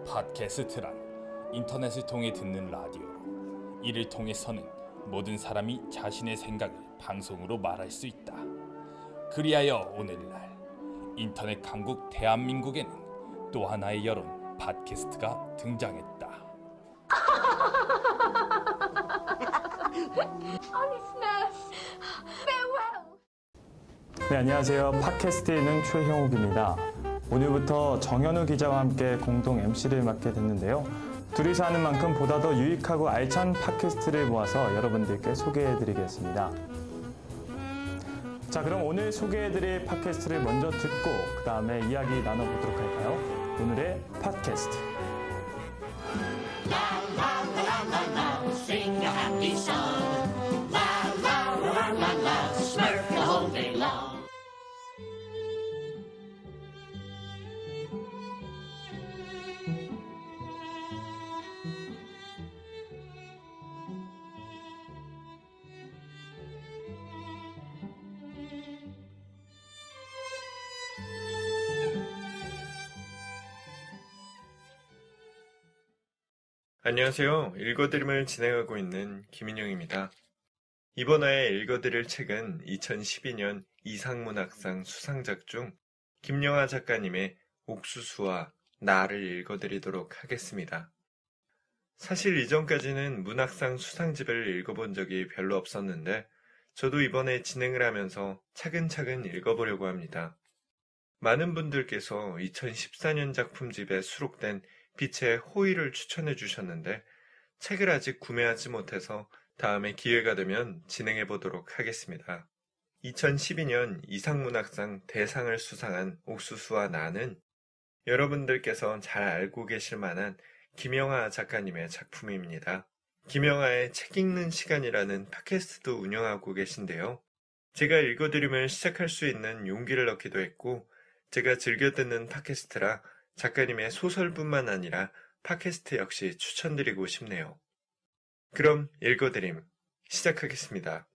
팟캐스트란 인터넷을 통해 듣는 라디오로 이를 통해서는 모든 사람이 자신의 생각을 방송으로 말할 수 있다. 그리하여 오늘날 인터넷 강국 대한민국에는 또 하나의 여론 팟캐스트가 등장했다. 네, 안녕하세요. 팟캐스트에 있는 최형욱입니다. 오늘부터 정현우 기자와 함께 공동 MC를 맡게 됐는데요. 둘이서 하는 만큼 보다 더 유익하고 알찬 팟캐스트를 모아서 여러분들께 소개해드리겠습니다. 자, 그럼 오늘 소개해드릴 팟캐스트를 먼저 듣고 그 다음에 이야기 나눠보도록 할까요? 오늘의 팟캐스트. Sing a happy song. La la la la la. Smurf the whole day long. 안녕하세요. 읽어드림을 진행하고 있는 김인영입니다. 이번 화에 읽어드릴 책은 2012년 이상문학상 수상작 중 김영하 작가님의 옥수수와 나를 읽어드리도록 하겠습니다. 사실 이전까지는 문학상 수상집을 읽어본 적이 별로 없었는데 저도 이번에 진행을 하면서 차근차근 읽어보려고 합니다. 많은 분들께서 2014년 작품집에 수록된 빛의 호의를 추천해 주셨는데 책을 아직 구매하지 못해서 다음에 기회가 되면 진행해 보도록 하겠습니다. 2012년 이상문학상 대상을 수상한 옥수수와 나는 여러분들께서 잘 알고 계실 만한 김영하 작가님의 작품입니다. 김영하의 책 읽는 시간이라는 팟캐스트도 운영하고 계신데요. 제가 읽어드림을 시작할 수 있는 용기를 얻기도 했고 제가 즐겨 듣는 팟캐스트라 작가님의 소설뿐만 아니라 팟캐스트 역시 추천드리고 싶네요. 그럼 읽어드림 시작하겠습니다.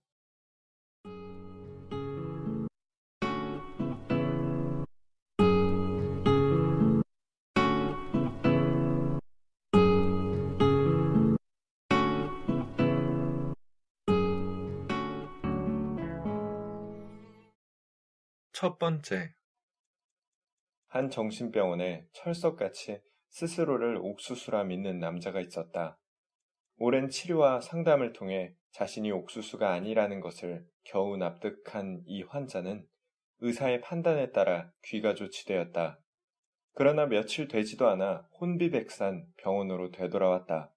첫 번째. 한 정신병원에 철석같이 스스로를 옥수수라 믿는 남자가 있었다. 오랜 치료와 상담을 통해 자신이 옥수수가 아니라는 것을 겨우 납득한 이 환자는 의사의 판단에 따라 귀가 조치되었다. 그러나 며칠 되지도 않아 혼비백산 병원으로 되돌아왔다.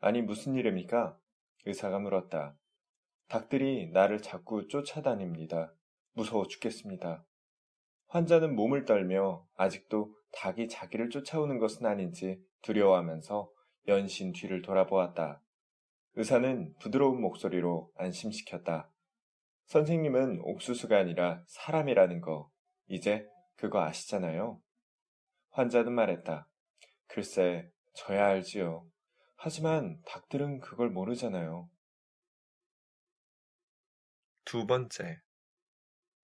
아니 무슨 일입니까? 의사가 물었다. 닭들이 나를 자꾸 쫓아다닙니다. 무서워 죽겠습니다. 환자는 몸을 떨며 아직도 닭이 자기를 쫓아오는 것은 아닌지 두려워하면서 연신 뒤를 돌아보았다. 의사는 부드러운 목소리로 안심시켰다. 선생님은 옥수수가 아니라 사람이라는 거, 이제 그거 아시잖아요. 환자는 말했다. 글쎄, 저야 알지요. 하지만 닭들은 그걸 모르잖아요. 두 번째.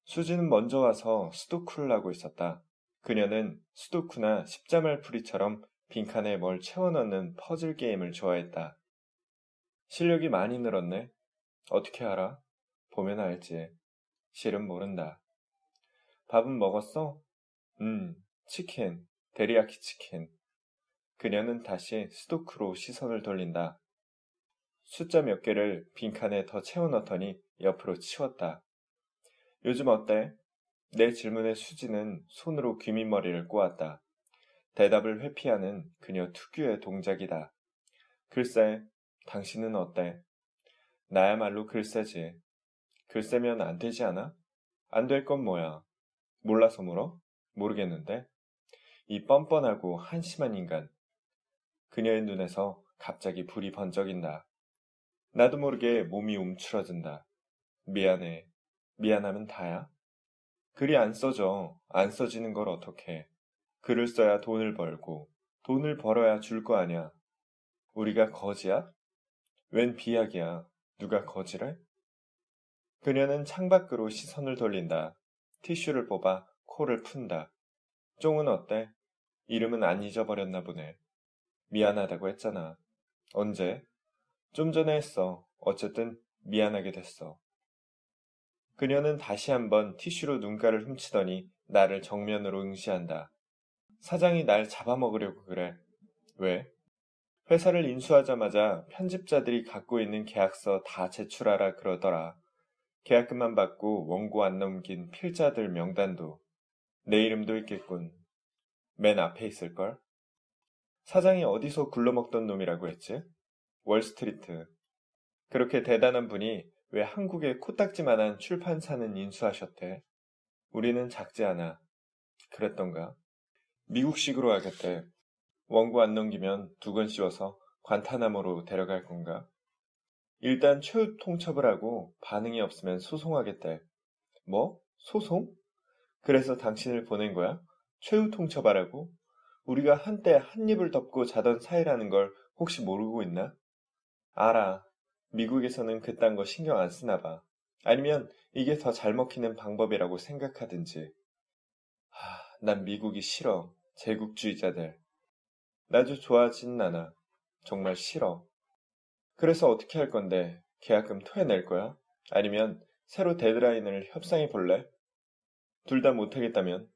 수지는 먼저 와서 수도쿠를 하고 있었다. 그녀는 수도쿠나 십자말풀이처럼 빈칸에 뭘 채워넣는 퍼즐 게임을 좋아했다. 실력이 많이 늘었네. 어떻게 알아? 보면 알지. 실은 모른다. 밥은 먹었어? 치킨, 데리야키 치킨. 그녀는 다시 수도쿠로 시선을 돌린다. 숫자 몇 개를 빈칸에 더 채워넣더니 옆으로 치웠다. 요즘 어때? 내 질문에 수지는 손으로 귀밑머리를 꼬았다. 대답을 회피하는 그녀 특유의 동작이다. 글쎄, 당신은 어때? 나야말로 글쎄지. 글쎄면 안 되지 않아? 안 될 건 뭐야? 몰라서 물어? 모르겠는데. 이 뻔뻔하고 한심한 인간. 그녀의 눈에서 갑자기 불이 번쩍인다. 나도 모르게 몸이 움츠러든다. 미안해. 미안하면 다야? 글이 안 써져. 안 써지는 걸 어떡해. 글을 써야 돈을 벌고 돈을 벌어야 줄 거 아냐. 우리가 거지야? 웬 비약이야. 누가 거지래? 그녀는 창밖으로 시선을 돌린다. 티슈를 뽑아 코를 푼다. 쫑은 어때? 이름은 안 잊어버렸나 보네. 미안하다고 했잖아. 언제? 좀 전에 했어. 어쨌든 미안하게 됐어. 그녀는 다시 한번 티슈로 눈가를 훔치더니 나를 정면으로 응시한다. 사장이 날 잡아먹으려고 그래. 왜? 회사를 인수하자마자 편집자들이 갖고 있는 계약서 다 제출하라 그러더라. 계약금만 받고 원고 안 넘긴 필자들 명단도. 내 이름도 있겠군. 맨 앞에 있을걸? 사장이 어디서 굴러먹던 놈이라고 했지? 월스트리트. 그렇게 대단한 분이 왜 한국의 코딱지만한 출판사는 인수하셨대? 우리는 작지 않아. 그랬던가? 미국식으로 하겠대. 원고 안 넘기면 2건 씌워서 관타나모로 데려갈 건가? 일단 최후 통첩을 하고 반응이 없으면 소송하겠대. 뭐? 소송? 그래서 당신을 보낸 거야? 최후 통첩하라고? 우리가 한때 한 입을 덮고 자던 사이라는 걸 혹시 모르고 있나? 알아. 미국에서는 그딴 거 신경 안 쓰나 봐. 아니면 이게 더 잘 먹히는 방법이라고 생각하든지. 난 미국이 싫어. 제국주의자들. 나도 좋아하지는 않아. 정말 싫어. 그래서 어떻게 할 건데? 계약금 토해낼 거야? 아니면 새로 데드라인을 협상해 볼래? 둘 다 못하겠다면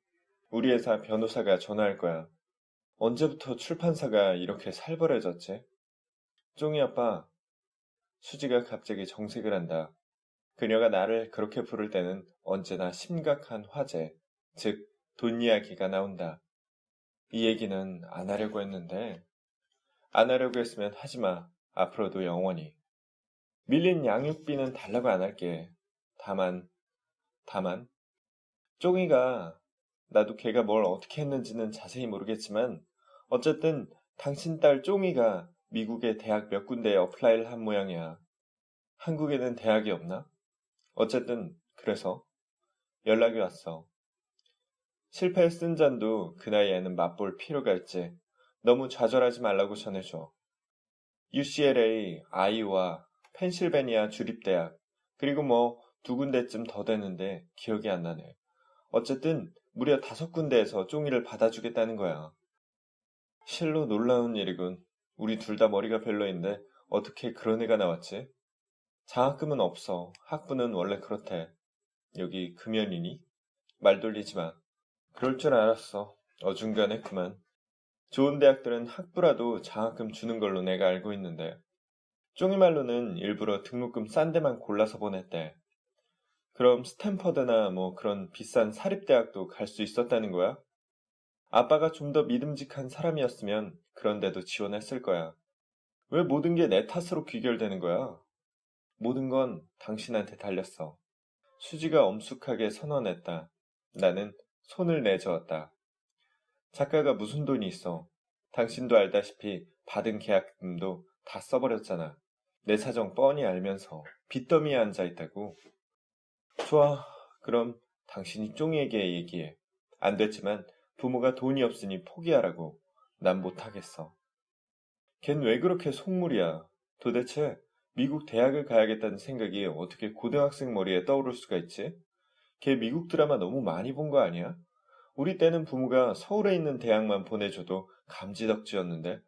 우리 회사 변호사가 전화할 거야. 언제부터 출판사가 이렇게 살벌해졌지? 쫑이 아빠, 수지가 갑자기 정색을 한다. 그녀가 나를 그렇게 부를 때는 언제나 심각한 화제, 즉 돈 이야기가 나온다. 이 얘기는 안 하려고 했는데, 안 하려고 했으면 하지마. 앞으로도 영원히. 밀린 양육비는 달라고 안 할게. 다만, 쫑이가, 나도 걔가 뭘 어떻게 했는지는 자세히 모르겠지만, 어쨌든 당신 딸 쫑이가 미국의 대학 몇 군데에 어플라이를 한 모양이야. 한국에는 대학이 없나? 어쨌든 그래서 연락이 왔어. 실패에 쓴 잔도 그 나이에는 맛볼 필요가 있지. 너무 좌절하지 말라고 전해줘. UCLA, 아이오와, 펜실베니아 주립대학, 그리고 뭐 2군데쯤 더 되는데 기억이 안 나네. 어쨌든 무려 5군데에서 쫑이를 받아주겠다는 거야. 실로 놀라운 일이군. 우리 둘 다 머리가 별로인데 어떻게 그런 애가 나왔지? 장학금은 없어. 학부는 원래 그렇대. 여기 금연이니? 말 돌리지 마. 그럴 줄 알았어. 어중간했구만. 좋은 대학들은 학부라도 장학금 주는 걸로 내가 알고 있는데. 쫑이 말로는 일부러 등록금 싼 데만 골라서 보냈대. 그럼 스탠퍼드나 뭐 그런 비싼 사립대학도 갈 수 있었다는 거야? 아빠가 좀 더 믿음직한 사람이었으면 그런 데도 지원했을 거야. 왜 모든 게 내 탓으로 귀결되는 거야? 모든 건 당신한테 달렸어. 수지가 엄숙하게 선언했다. 나는 손을 내저었다. 작가가 무슨 돈이 있어. 당신도 알다시피 받은 계약금도 다 써버렸잖아. 내 사정 뻔히 알면서 빚더미에 앉아있다고. 좋아. 그럼 당신이 쫑이에게 얘기해. 안 됐지만 부모가 돈이 없으니 포기하라고. 난 못하겠어. 걘 왜 그렇게 속물이야. 도대체 미국 대학을 가야겠다는 생각이 어떻게 고등학생 머리에 떠오를 수가 있지? 걔 미국 드라마 너무 많이 본 거 아니야? 우리 때는 부모가 서울에 있는 대학만 보내줘도 감지덕지였는데.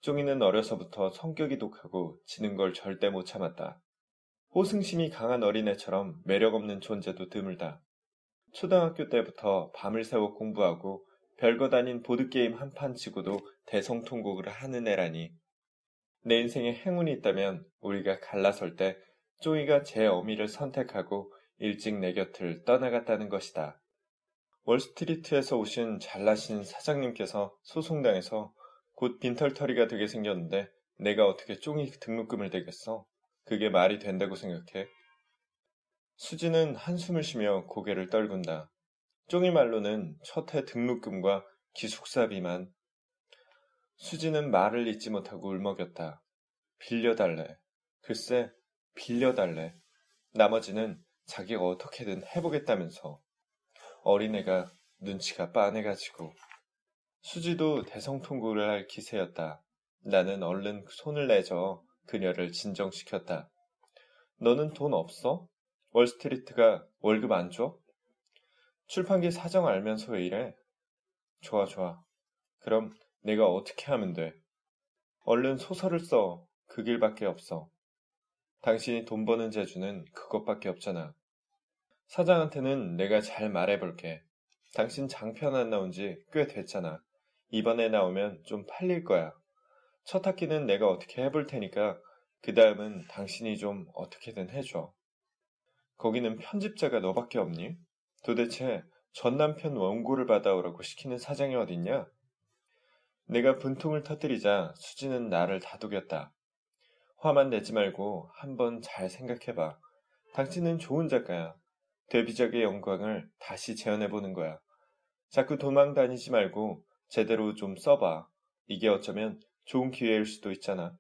쫑이는 어려서부터 성격이 독하고 지는 걸 절대 못 참았다. 호승심이 강한 어린애처럼 매력없는 존재도 드물다. 초등학교 때부터 밤을 새워 공부하고 별것 아닌 보드게임 한 판 치고도 대성통곡을 하는 애라니. 내 인생에 행운이 있다면 우리가 갈라설 때 쫑이가 제 어미를 선택하고 일찍 내 곁을 떠나갔다는 것이다. 월스트리트에서 오신 잘나신 사장님께서 소송당해서 곧 빈털터리가 되게 생겼는데 내가 어떻게 쫑이 등록금을 대겠어? 그게 말이 된다고 생각해? 수지는 한숨을 쉬며 고개를 떨군다. 쫑이 말로는 첫 해 등록금과 기숙사비만. 수지는 말을 잇지 못하고 울먹였다. 빌려달래. 글쎄, 빌려달래. 나머지는 자기가 어떻게든 해보겠다면서. 어린애가 눈치가 빤해가지고. 수지도 대성통곡을 할 기세였다. 나는 얼른 손을 내저 그녀를 진정시켰다. 너는 돈 없어? 월스트리트가 월급 안 줘? 출판기 사정 알면서 왜 이래? 좋아, 좋아. 그럼 내가 어떻게 하면 돼? 얼른 소설을 써. 그 길밖에 없어. 당신이 돈 버는 재주는 그것밖에 없잖아. 사장한테는 내가 잘 말해볼게. 당신 장편 안 나온 지 꽤 됐잖아. 이번에 나오면 좀 팔릴 거야. 첫 학기는 내가 어떻게 해볼 테니까 그 다음은 당신이 좀 어떻게든 해줘. 거기는 편집자가 너밖에 없니? 도대체 전 남편 원고를 받아오라고 시키는 사장이 어딨냐? 내가 분통을 터뜨리자 수지는 나를 다독였다. 화만 내지 말고 한번 잘 생각해봐. 당신은 좋은 작가야. 데뷔작의 영광을 다시 재현해보는 거야. 자꾸 도망 다니지 말고 제대로 좀 써봐. 이게 어쩌면 좋은 기회일 수도 있잖아.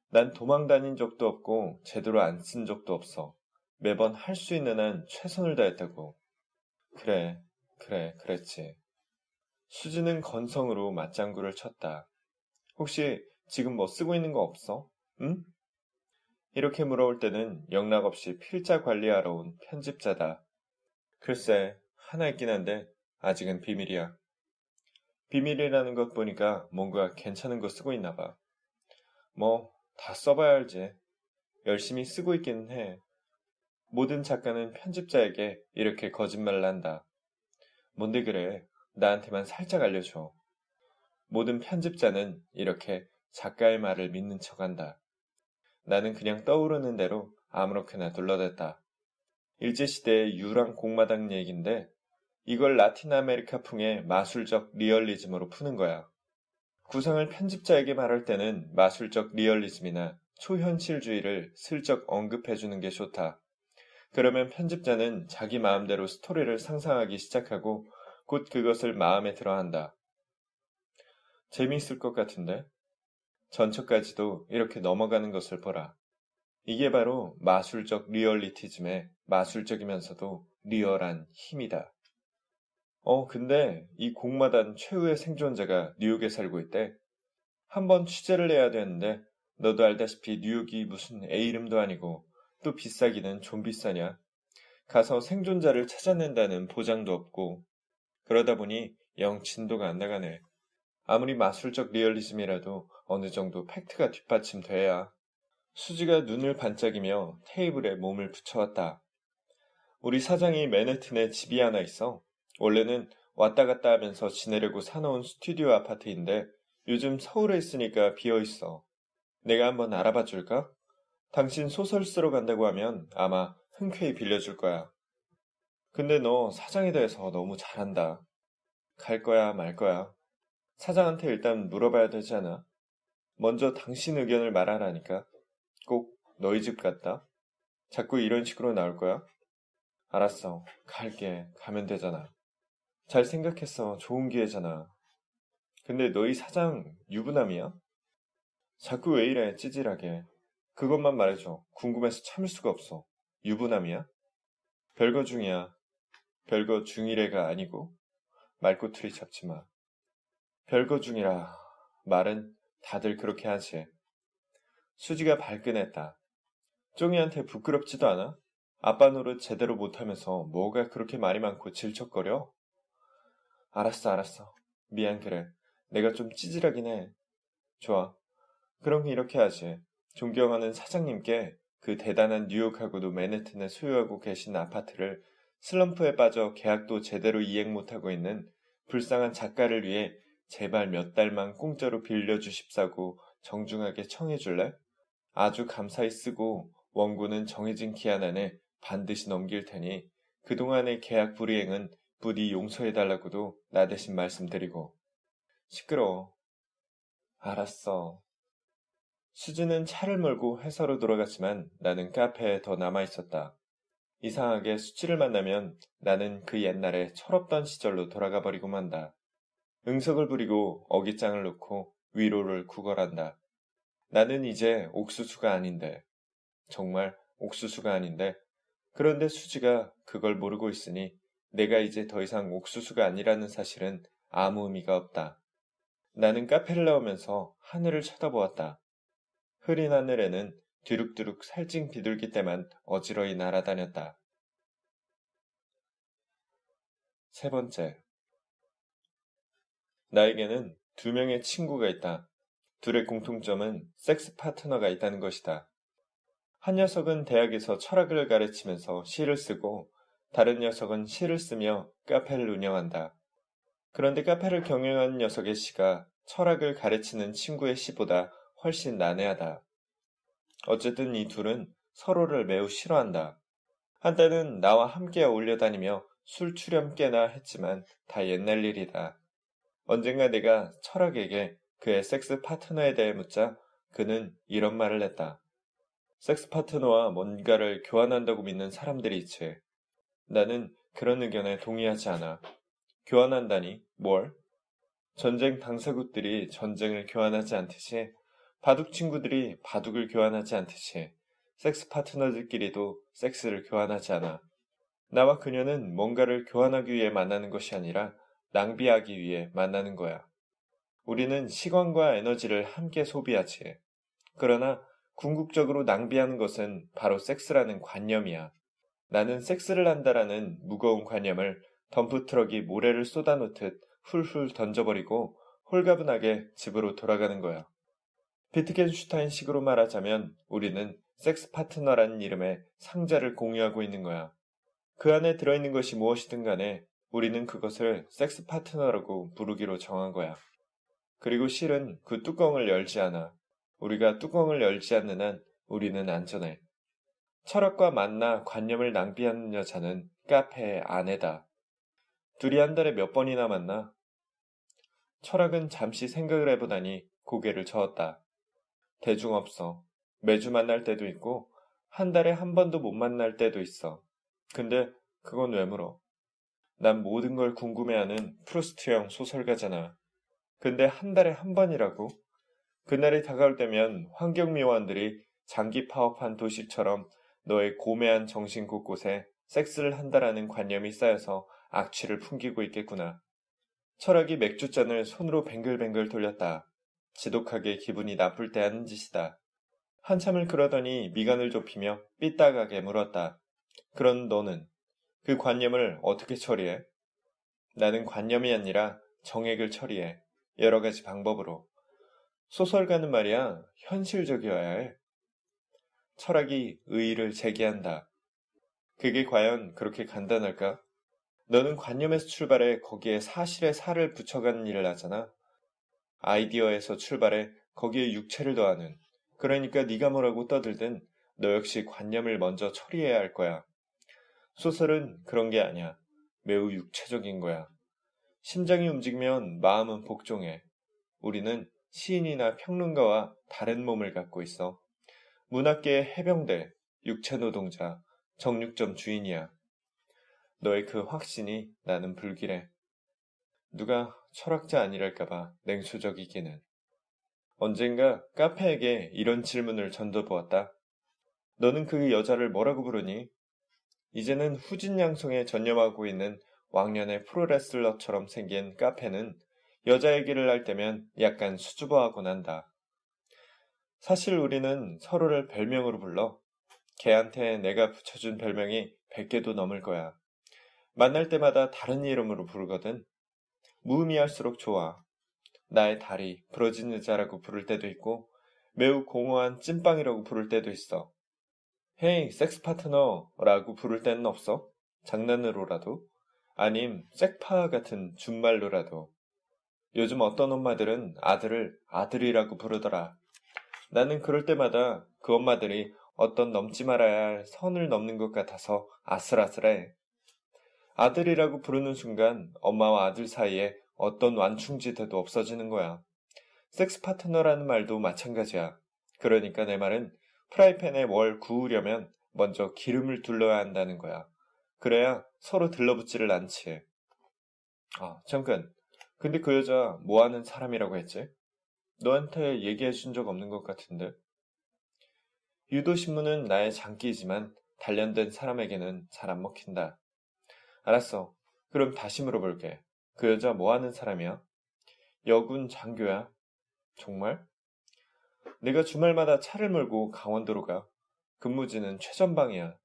난 도망 다닌 적도 없고 제대로 안 쓴 적도 없어. 매번 할 수 있는 한 최선을 다했다고. 그래, 그랬지. 수지는 건성으로 맞장구를 쳤다. 혹시 지금 뭐 쓰고 있는 거 없어? 응? 이렇게 물어올 때는 영락없이 필자 관리하러 온 편집자다. 글쎄, 하나 있긴 한데 아직은 비밀이야. 비밀이라는 것 보니까 뭔가 괜찮은 거 쓰고 있나 봐. 뭐, 다 써봐야 알지. 열심히 쓰고 있기는 해. 모든 작가는 편집자에게 이렇게 거짓말을 한다. 뭔데 그래? 나한테만 살짝 알려줘. 모든 편집자는 이렇게 작가의 말을 믿는 척한다. 나는 그냥 떠오르는 대로 아무렇게나 둘러댔다. 일제시대의 유랑 공마당 얘기인데 이걸 라틴 아메리카풍의 마술적 리얼리즘으로 푸는 거야. 구상을 편집자에게 말할 때는 마술적 리얼리즘이나 초현실주의를 슬쩍 언급해주는 게 좋다. 그러면 편집자는 자기 마음대로 스토리를 상상하기 시작하고 곧 그것을 마음에 들어한다. 재미있을 것 같은데? 전처까지도 이렇게 넘어가는 것을 보라. 이게 바로 마술적 리얼리티즘의 마술적이면서도 리얼한 힘이다. 근데 이 공마단 최후의 생존자가 뉴욕에 살고 있대. 한번 취재를 해야 되는데 너도 알다시피 뉴욕이 무슨 A 이름도 아니고 또 비싸기는 좀 비싸냐. 가서 생존자를 찾아낸다는 보장도 없고 그러다 보니 영 진도가 안 나가네. 아무리 마술적 리얼리즘이라도 어느 정도 팩트가 뒷받침돼야. 수지가 눈을 반짝이며 테이블에 몸을 붙여왔다. 우리 사장이 맨해튼에 집이 하나 있어. 원래는 왔다 갔다 하면서 지내려고 사놓은 스튜디오 아파트인데 요즘 서울에 있으니까 비어있어. 내가 한번 알아봐 줄까? 당신 소설 쓰러 간다고 하면 아마 흔쾌히 빌려줄 거야. 근데 너 사장에 대해서 너무 잘한다. 갈 거야, 말 거야? 사장한테 일단 물어봐야 되지 않아? 먼저 당신 의견을 말하라니까. 꼭 너희 집 같다? 자꾸 이런 식으로 나올 거야? 알았어. 갈게. 가면 되잖아. 잘 생각했어. 좋은 기회잖아. 근데 너희 사장 유부남이야? 자꾸 왜 이래, 찌질하게. 그것만 말해줘. 궁금해서 참을 수가 없어. 유부남이야? 별거 중이야. 별거 중이래가 아니고. 말꼬투리 잡지 마. 별거 중이라. 말은 다들 그렇게 하지. 수지가 발끈했다. 쫑이한테 부끄럽지도 않아? 아빠 노릇 제대로 못하면서 뭐가 그렇게 말이 많고 질척거려? 알았어. 미안 그래. 내가 좀 찌질하긴 해. 좋아. 그럼 이렇게 하지. 존경하는 사장님께 그 대단한 뉴욕하고도 맨해튼에 소유하고 계신 아파트를 슬럼프에 빠져 계약도 제대로 이행 못하고 있는 불쌍한 작가를 위해 제발 몇 달만 공짜로 빌려주십사고 정중하게 청해줄래? 아주 감사히 쓰고 원고는 정해진 기한 안에 반드시 넘길 테니 그동안의 계약 불이행은 부디 용서해달라고도 나 대신 말씀드리고. 시끄러워. 알았어. 수지는 차를 몰고 회사로 돌아갔지만 나는 카페에 더 남아있었다. 이상하게 수지를 만나면 나는 그 옛날에 철없던 시절로 돌아가 버리고 만다. 응석을 부리고 어깃장을 놓고 위로를 구걸한다. 나는 이제 옥수수가 아닌데, 정말 옥수수가 아닌데, 그런데 수지가 그걸 모르고 있으니 내가 이제 더 이상 옥수수가 아니라는 사실은 아무 의미가 없다. 나는 카페를 나오면서 하늘을 쳐다보았다. 흐린 하늘에는 뒤룩뒤룩 살찐 비둘기 떼만 어지러이 날아다녔다. 세 번째. 나에게는 2명의 친구가 있다. 둘의 공통점은 섹스 파트너가 있다는 것이다. 한 녀석은 대학에서 철학을 가르치면서 시를 쓰고 다른 녀석은 시를 쓰며 카페를 운영한다. 그런데 카페를 경영하는 녀석의 시가 철학을 가르치는 친구의 시보다 훨씬 난해하다. 어쨌든 이 둘은 서로를 매우 싫어한다. 한때는 나와 함께 어울려 다니며 술 추렴 깨나 했지만 다 옛날 일이다. 언젠가 내가 철학에게 그의 섹스 파트너에 대해 묻자 그는 이런 말을 했다. 섹스 파트너와 뭔가를 교환한다고 믿는 사람들이 있지. 나는 그런 의견에 동의하지 않아. 교환한다니? 뭘? 전쟁 당사국들이 전쟁을 교환하지 않듯이 바둑 친구들이 바둑을 교환하지 않듯이 섹스 파트너들끼리도 섹스를 교환하지 않아. 나와 그녀는 뭔가를 교환하기 위해 만나는 것이 아니라 낭비하기 위해 만나는 거야. 우리는 시간과 에너지를 함께 소비하지. 그러나 궁극적으로 낭비하는 것은 바로 섹스라는 관념이야. 나는 섹스를 한다라는 무거운 관념을 덤프트럭이 모래를 쏟아놓듯 훌훌 던져버리고 홀가분하게 집으로 돌아가는 거야. 비트겐슈타인식으로 말하자면 우리는 섹스 파트너라는 이름의 상자를 공유하고 있는 거야. 그 안에 들어있는 것이 무엇이든 간에 우리는 그것을 섹스 파트너라고 부르기로 정한 거야. 그리고 실은 그 뚜껑을 열지 않아. 우리가 뚜껑을 열지 않는 한 우리는 안전해. 철학과 만나 관념을 낭비하는 여자는 카페의 아내다. 둘이 한 달에 몇 번이나 만나? 철학은 잠시 생각을 해보다니 고개를 저었다. 대중 없어. 매주 만날 때도 있고 한 달에 한 번도 못 만날 때도 있어. 근데 그건 왜 물어? 난 모든 걸 궁금해하는 프루스트형 소설가잖아. 근데 한 달에 한 번이라고? 그날이 다가올 때면 환경미화원들이 장기 파업한 도시처럼 너의 고매한 정신 곳곳에 섹스를 한다라는 관념이 쌓여서 악취를 풍기고 있겠구나. 철학이 맥주잔을 손으로 뱅글뱅글 돌렸다. 지독하게 기분이 나쁠 때 하는 짓이다. 한참을 그러더니 미간을 좁히며 삐딱하게 물었다. 그런 너는 그 관념을 어떻게 처리해? 나는 관념이 아니라 정액을 처리해. 여러 가지 방법으로. 소설가는 말이야, 현실적이어야 해. 철학이 의의를 제기한다. 그게 과연 그렇게 간단할까? 너는 관념에서 출발해 거기에 사실의 살을 붙여가는 일을 하잖아. 아이디어에서 출발해 거기에 육체를 더하는. 그러니까 네가 뭐라고 떠들든 너 역시 관념을 먼저 처리해야 할 거야. 소설은 그런 게 아니야. 매우 육체적인 거야. 심장이 움직이면 마음은 복종해. 우리는 시인이나 평론가와 다른 몸을 갖고 있어. 문학계의 해병대, 육체노동자, 정육점 주인이야. 너의 그 확신이 나는 불길해. 누가 철학자 아니랄까봐 냉소적이기는. 언젠가 카페에게 이런 질문을 던져보았다. 너는 그 여자를 뭐라고 부르니? 이제는 후진양성에 전념하고 있는 왕년의 프로레슬러처럼 생긴 카페는 여자 얘기를 할 때면 약간 수줍어하곤 한다. 사실 우리는 서로를 별명으로 불러. 걔한테 내가 붙여준 별명이 100개도 넘을 거야. 만날 때마다 다른 이름으로 부르거든. 무의미할수록 좋아. 나의 다리, 부러진 의자라고 부를 때도 있고 매우 공허한 찐빵이라고 부를 때도 있어. 헤이, 섹스 파트너라고 부를 때는 없어? 장난으로라도? 아님 섹파 같은 준말로라도. 요즘 어떤 엄마들은 아들을 아들이라고 부르더라. 나는 그럴 때마다 그 엄마들이 어떤 넘지 말아야 할 선을 넘는 것 같아서 아슬아슬해. 아들이라고 부르는 순간 엄마와 아들 사이에 어떤 완충지대도 없어지는 거야. 섹스 파트너라는 말도 마찬가지야. 그러니까 내 말은 프라이팬에 뭘 구우려면 먼저 기름을 둘러야 한다는 거야. 그래야 서로 들러붙지를 않지. 잠깐. 근데 그 여자 뭐 하는 사람이라고 했지? 너한테 얘기해 준 적 없는 것 같은데. 유도신문은 나의 장기이지만 단련된 사람에게는 잘 안 먹힌다. 알았어. 그럼 다시 물어볼게. 그 여자 뭐 하는 사람이야? 여군 장교야. 정말? 내가 주말마다 차를 몰고 강원도로 가. 근무지는 최전방이야.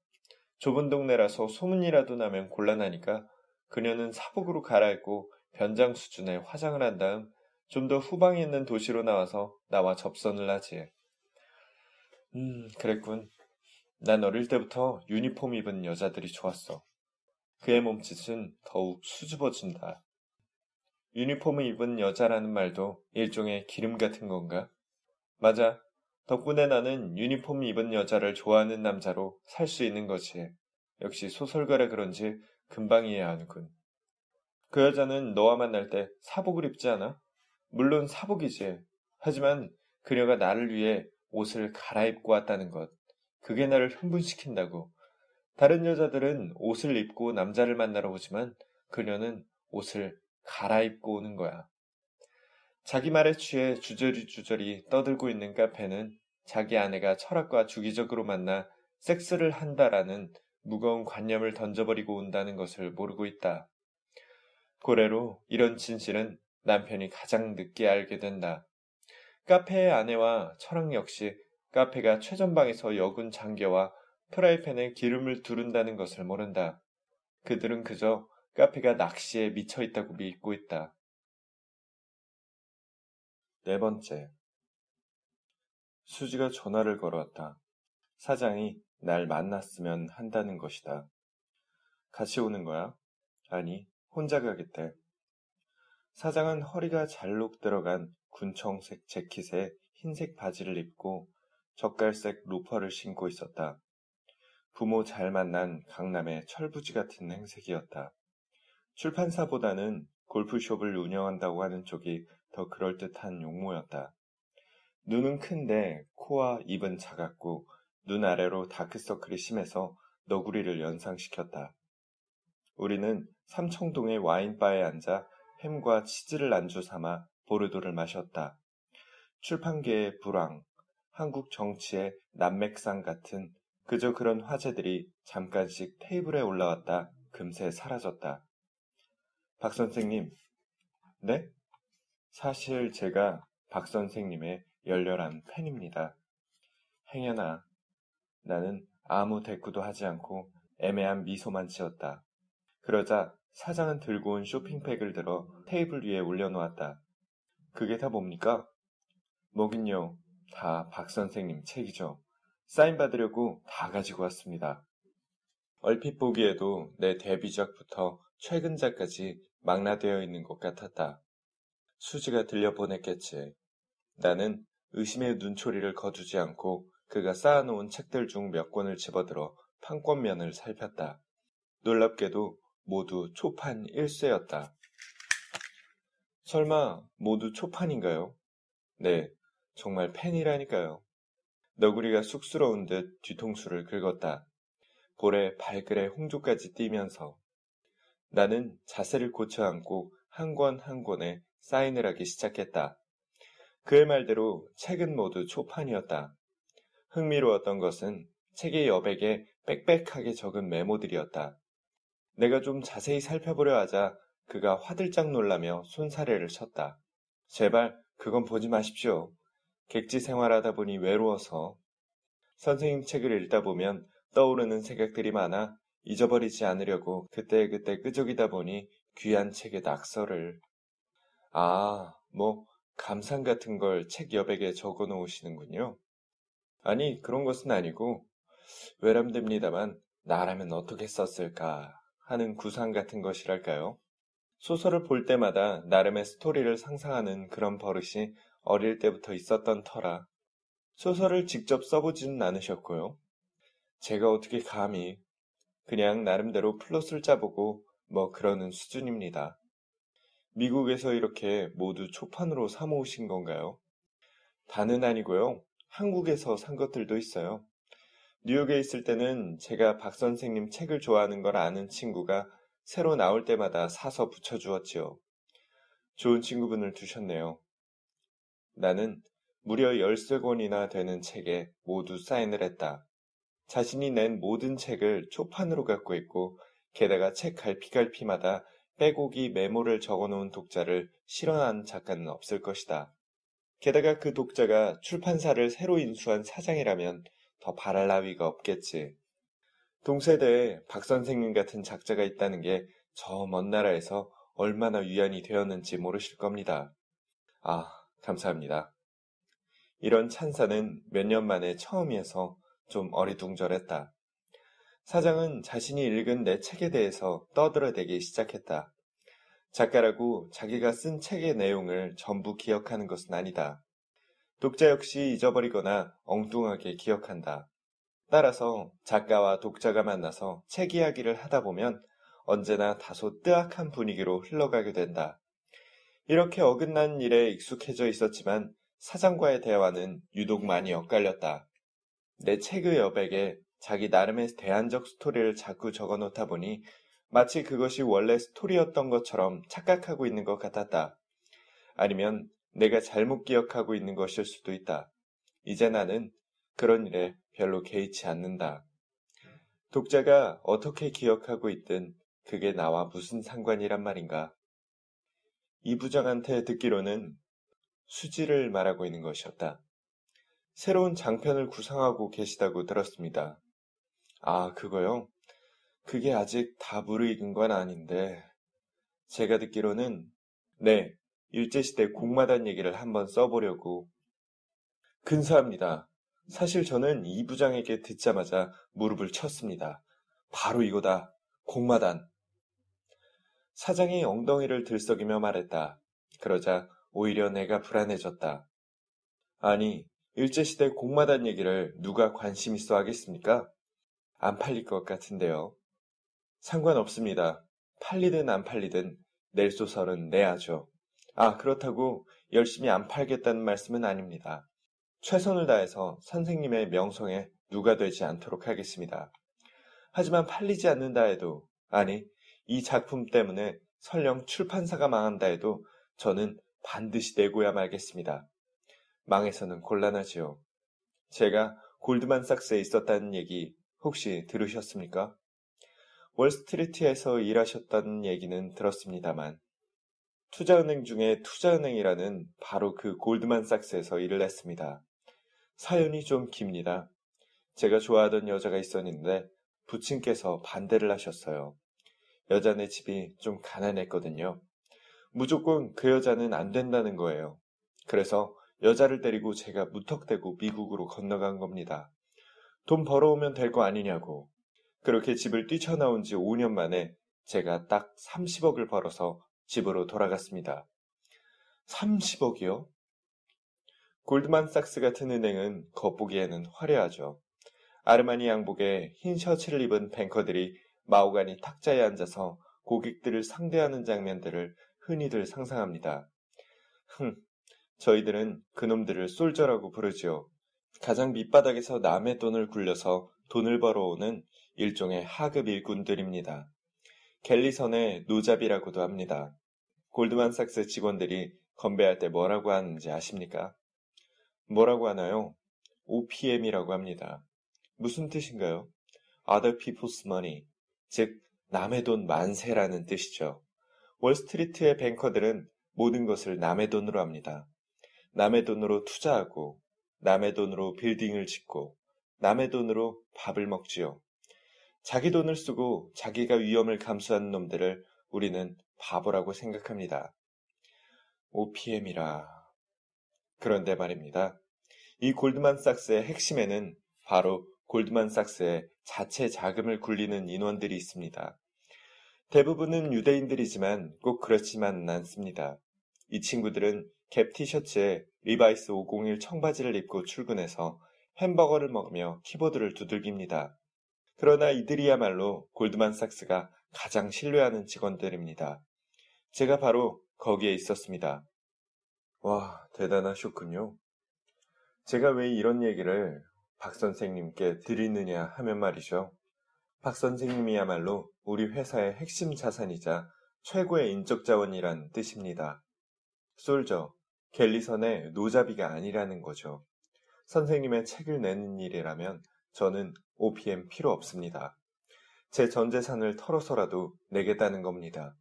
좁은 동네라서 소문이라도 나면 곤란하니까 그녀는 사복으로 갈아입고 변장 수준의 화장을 한 다음 좀 더 후방에 있는 도시로 나와서 나와 접선을 하지. 그랬군. 난 어릴 때부터 유니폼 입은 여자들이 좋았어. 그의 몸짓은 더욱 수줍어진다. 유니폼을 입은 여자라는 말도 일종의 기름 같은 건가? 맞아. 덕분에 나는 유니폼 입은 여자를 좋아하는 남자로 살 수 있는 거지. 역시 소설가라 그런지 금방 이해하는군. 그 여자는 너와 만날 때 사복을 입지 않아? 물론 사복이지. 하지만 그녀가 나를 위해 옷을 갈아입고 왔다는 것. 그게 나를 흥분시킨다고. 다른 여자들은 옷을 입고 남자를 만나러 오지만 그녀는 옷을 갈아입고 오는 거야. 자기 말에 취해 주저리주저리 떠들고 있는 카페는 자기 아내가 철학과 주기적으로 만나 섹스를 한다라는 무거운 관념을 던져버리고 온다는 것을 모르고 있다. 고래로 이런 진실은 남편이 가장 늦게 알게 된다. 카페의 아내와 철학 역시 카페가 최전방에서 여군 장교와 프라이팬에 기름을 두른다는 것을 모른다. 그들은 그저 카페가 낚시에 미쳐 있다고 믿고 있다. 4번째. 수지가 전화를 걸어왔다. 사장이 날 만났으면 한다는 것이다. 같이 오는 거야? 아니, 혼자 가겠대. 사장은 허리가 잘록 들어간 군청색 재킷에 흰색 바지를 입고 젓갈색 로퍼를 신고 있었다. 부모 잘 만난 강남의 철부지 같은 행색이었다. 출판사보다는 골프숍을 운영한다고 하는 쪽이 더 그럴듯한 용모였다. 눈은 큰데 코와 입은 작았고 눈 아래로 다크서클이 심해서 너구리를 연상시켰다. 우리는 삼청동의 와인바에 앉아 햄과 치즈를 안주 삼아 보르도를 마셨다. 출판계의 불황, 한국 정치의 난맥상 같은 그저 그런 화제들이 잠깐씩 테이블에 올라왔다 금세 사라졌다. 박 선생님. 네? 사실 제가 박 선생님의 열렬한 팬입니다. 행여나. 나는 아무 대꾸도 하지 않고 애매한 미소만 지었다. 그러자 사장은 들고 온 쇼핑백을 들어 테이블 위에 올려놓았다. 그게 다 뭡니까? 뭐긴요. 다 박 선생님 책이죠. 사인 받으려고 다 가지고 왔습니다. 얼핏 보기에도 내 데뷔작부터 최근작까지 망라되어 있는 것 같았다. 수지가 들려보냈겠지. 나는 의심의 눈초리를 거두지 않고 그가 쌓아놓은 책들 중 몇 권을 집어들어 판권면을 살폈다. 놀랍게도 모두 초판 1쇄였다. 설마 모두 초판인가요? 네, 정말 팬이라니까요. 너구리가 쑥스러운 듯 뒤통수를 긁었다. 볼에 발그레 홍조까지 띄면서. 나는 자세를 고쳐 앉고 한 권 한 권에 사인을 하기 시작했다. 그의 말대로 책은 모두 초판이었다. 흥미로웠던 것은 책의 여백에 빽빽하게 적은 메모들이었다. 내가 좀 자세히 살펴보려 하자 그가 화들짝 놀라며 손사래를 쳤다. 제발 그건 보지 마십시오. 객지 생활하다 보니 외로워서. 선생님 책을 읽다 보면 떠오르는 생각들이 많아 잊어버리지 않으려고 그때그때 끄적이다 보니 귀한 책의 낙서를. 감상 같은 걸 책 여백에 적어 놓으시는군요. 아니, 그런 것은 아니고 외람됩니다만 나라면 어떻게 썼을까 하는 구상 같은 것이랄까요. 소설을 볼 때마다 나름의 스토리를 상상하는 그런 버릇이 어릴 때부터 있었던 터라 소설을 직접 써보지는 않으셨고요. 제가 어떻게 감히 그냥 나름대로 플롯을 짜보고 그러는 수준입니다. 미국에서 이렇게 모두 초판으로 사모으신 건가요? 다는 아니고요. 한국에서 산 것들도 있어요. 뉴욕에 있을 때는 제가 박 선생님 책을 좋아하는 걸 아는 친구가 새로 나올 때마다 사서 붙여주었지요. 좋은 친구분을 두셨네요. 나는 무려 13권이나 되는 책에 모두 사인을 했다. 자신이 낸 모든 책을 초판으로 갖고 있고 게다가 책 갈피갈피마다 빼곡이 메모를 적어놓은 독자를 실현한 작가는 없을 것이다. 게다가 그 독자가 출판사를 새로 인수한 사장이라면 더 바랄 나위가 없겠지. 동세대에 박 선생님 같은 작자가 있다는 게 저 먼 나라에서 얼마나 위안이 되었는지 모르실 겁니다. 아, 감사합니다. 이런 찬사는 몇 년 만에 처음이어서 좀 어리둥절했다. 사장은 자신이 읽은 내 책에 대해서 떠들어대기 시작했다. 작가라고 자기가 쓴 책의 내용을 전부 기억하는 것은 아니다. 독자 역시 잊어버리거나 엉뚱하게 기억한다. 따라서 작가와 독자가 만나서 책 이야기를 하다 보면 언제나 다소 뜨악한 분위기로 흘러가게 된다. 이렇게 어긋난 일에 익숙해져 있었지만 사장과의 대화는 유독 많이 엇갈렸다. 내 책의 여백에 자기 나름의 대안적 스토리를 자꾸 적어놓다 보니 마치 그것이 원래 스토리였던 것처럼 착각하고 있는 것 같았다. 아니면 내가 잘못 기억하고 있는 것일 수도 있다. 이제 나는 그런 일에 별로 개의치 않는다. 독자가 어떻게 기억하고 있든 그게 나와 무슨 상관이란 말인가. 이 부장한테 듣기로는 수지를 말하고 있는 것이었다. 새로운 장편을 구상하고 계시다고 들었습니다. 아, 그거요? 그게 아직 다 무르익은 건 아닌데 제가 듣기로는 네, 일제시대 공마단 얘기를 한번 써보려고. 근사합니다. 사실 저는 이 부장에게 듣자마자 무릎을 쳤습니다. 바로 이거다. 공마단. 사장이 엉덩이를 들썩이며 말했다. 그러자 오히려 내가 불안해졌다. 아니, 일제시대 공마단 얘기를 누가 관심 있어 하겠습니까? 안 팔릴 것 같은데요. 상관없습니다. 팔리든 안 팔리든 낼 소설은 내야죠. 아, 그렇다고 열심히 안 팔겠다는 말씀은 아닙니다. 최선을 다해서 선생님의 명성에 누가 되지 않도록 하겠습니다. 하지만 팔리지 않는다 해도, 아니, 이 작품 때문에 설령 출판사가 망한다 해도 저는 반드시 내고야 말겠습니다. 망해서는 곤란하지요. 제가 골드만삭스에 있었다는 얘기 혹시 들으셨습니까? 월스트리트에서 일하셨다는 얘기는 들었습니다만 투자은행 중에 투자은행이라는 바로 그 골드만삭스에서 일을 했습니다. 사연이 좀 깁니다. 제가 좋아하던 여자가 있었는데 부친께서 반대를 하셨어요. 여자네 집이 좀 가난했거든요. 무조건 그 여자는 안 된다는 거예요. 그래서 여자를 데리고 제가 무턱대고 미국으로 건너간 겁니다. 돈 벌어오면 될 거 아니냐고. 그렇게 집을 뛰쳐나온 지 5년 만에 제가 딱 30억을 벌어서 집으로 돌아갔습니다. 30억이요? 골드만삭스 같은 은행은 겉보기에는 화려하죠. 아르마니 양복에 흰 셔츠를 입은 뱅커들이 마호가니 탁자에 앉아서 고객들을 상대하는 장면들을 흔히들 상상합니다. 저희들은 그놈들을 솔저라고 부르지요. 가장 밑바닥에서 남의 돈을 굴려서 돈을 벌어오는 일종의 하급 일꾼들입니다. 갤리선의 노잡이라고도 합니다. 골드만삭스 직원들이 건배할 때 뭐라고 하는지 아십니까? 뭐라고 하나요? OPM이라고 합니다. 무슨 뜻인가요? Other people's money, 즉 남의 돈 만세라는 뜻이죠. 월스트리트의 뱅커들은 모든 것을 남의 돈으로 합니다. 남의 돈으로 투자하고 남의 돈으로 빌딩을 짓고 남의 돈으로 밥을 먹지요. 자기 돈을 쓰고 자기가 위험을 감수하는 놈들을 우리는 바보라고 생각합니다. OPM이라. 그런데 말입니다. 이 골드만삭스의 핵심에는 바로 골드만삭스의 자체 자금을 굴리는 인원들이 있습니다. 대부분은 유대인들이지만 꼭 그렇지만은 않습니다. 이 친구들은 갭 티셔츠에 리바이스 501 청바지를 입고 출근해서 햄버거를 먹으며 키보드를 두들깁니다. 그러나 이들이야말로 골드만삭스가 가장 신뢰하는 직원들입니다. 제가 바로 거기에 있었습니다. 와, 대단하셨군요. 제가 왜 이런 얘기를 박 선생님께 드리느냐 하면 말이죠. 박 선생님이야말로 우리 회사의 핵심 자산이자 최고의 인적 자원이란 뜻입니다. 솔저, 갤리선의 노잡이가 아니라는 거죠. 선생님의 책을 내는 일이라면 저는 OPM 필요 없습니다. 제 전 재산을 털어서라도 내겠다는 겁니다.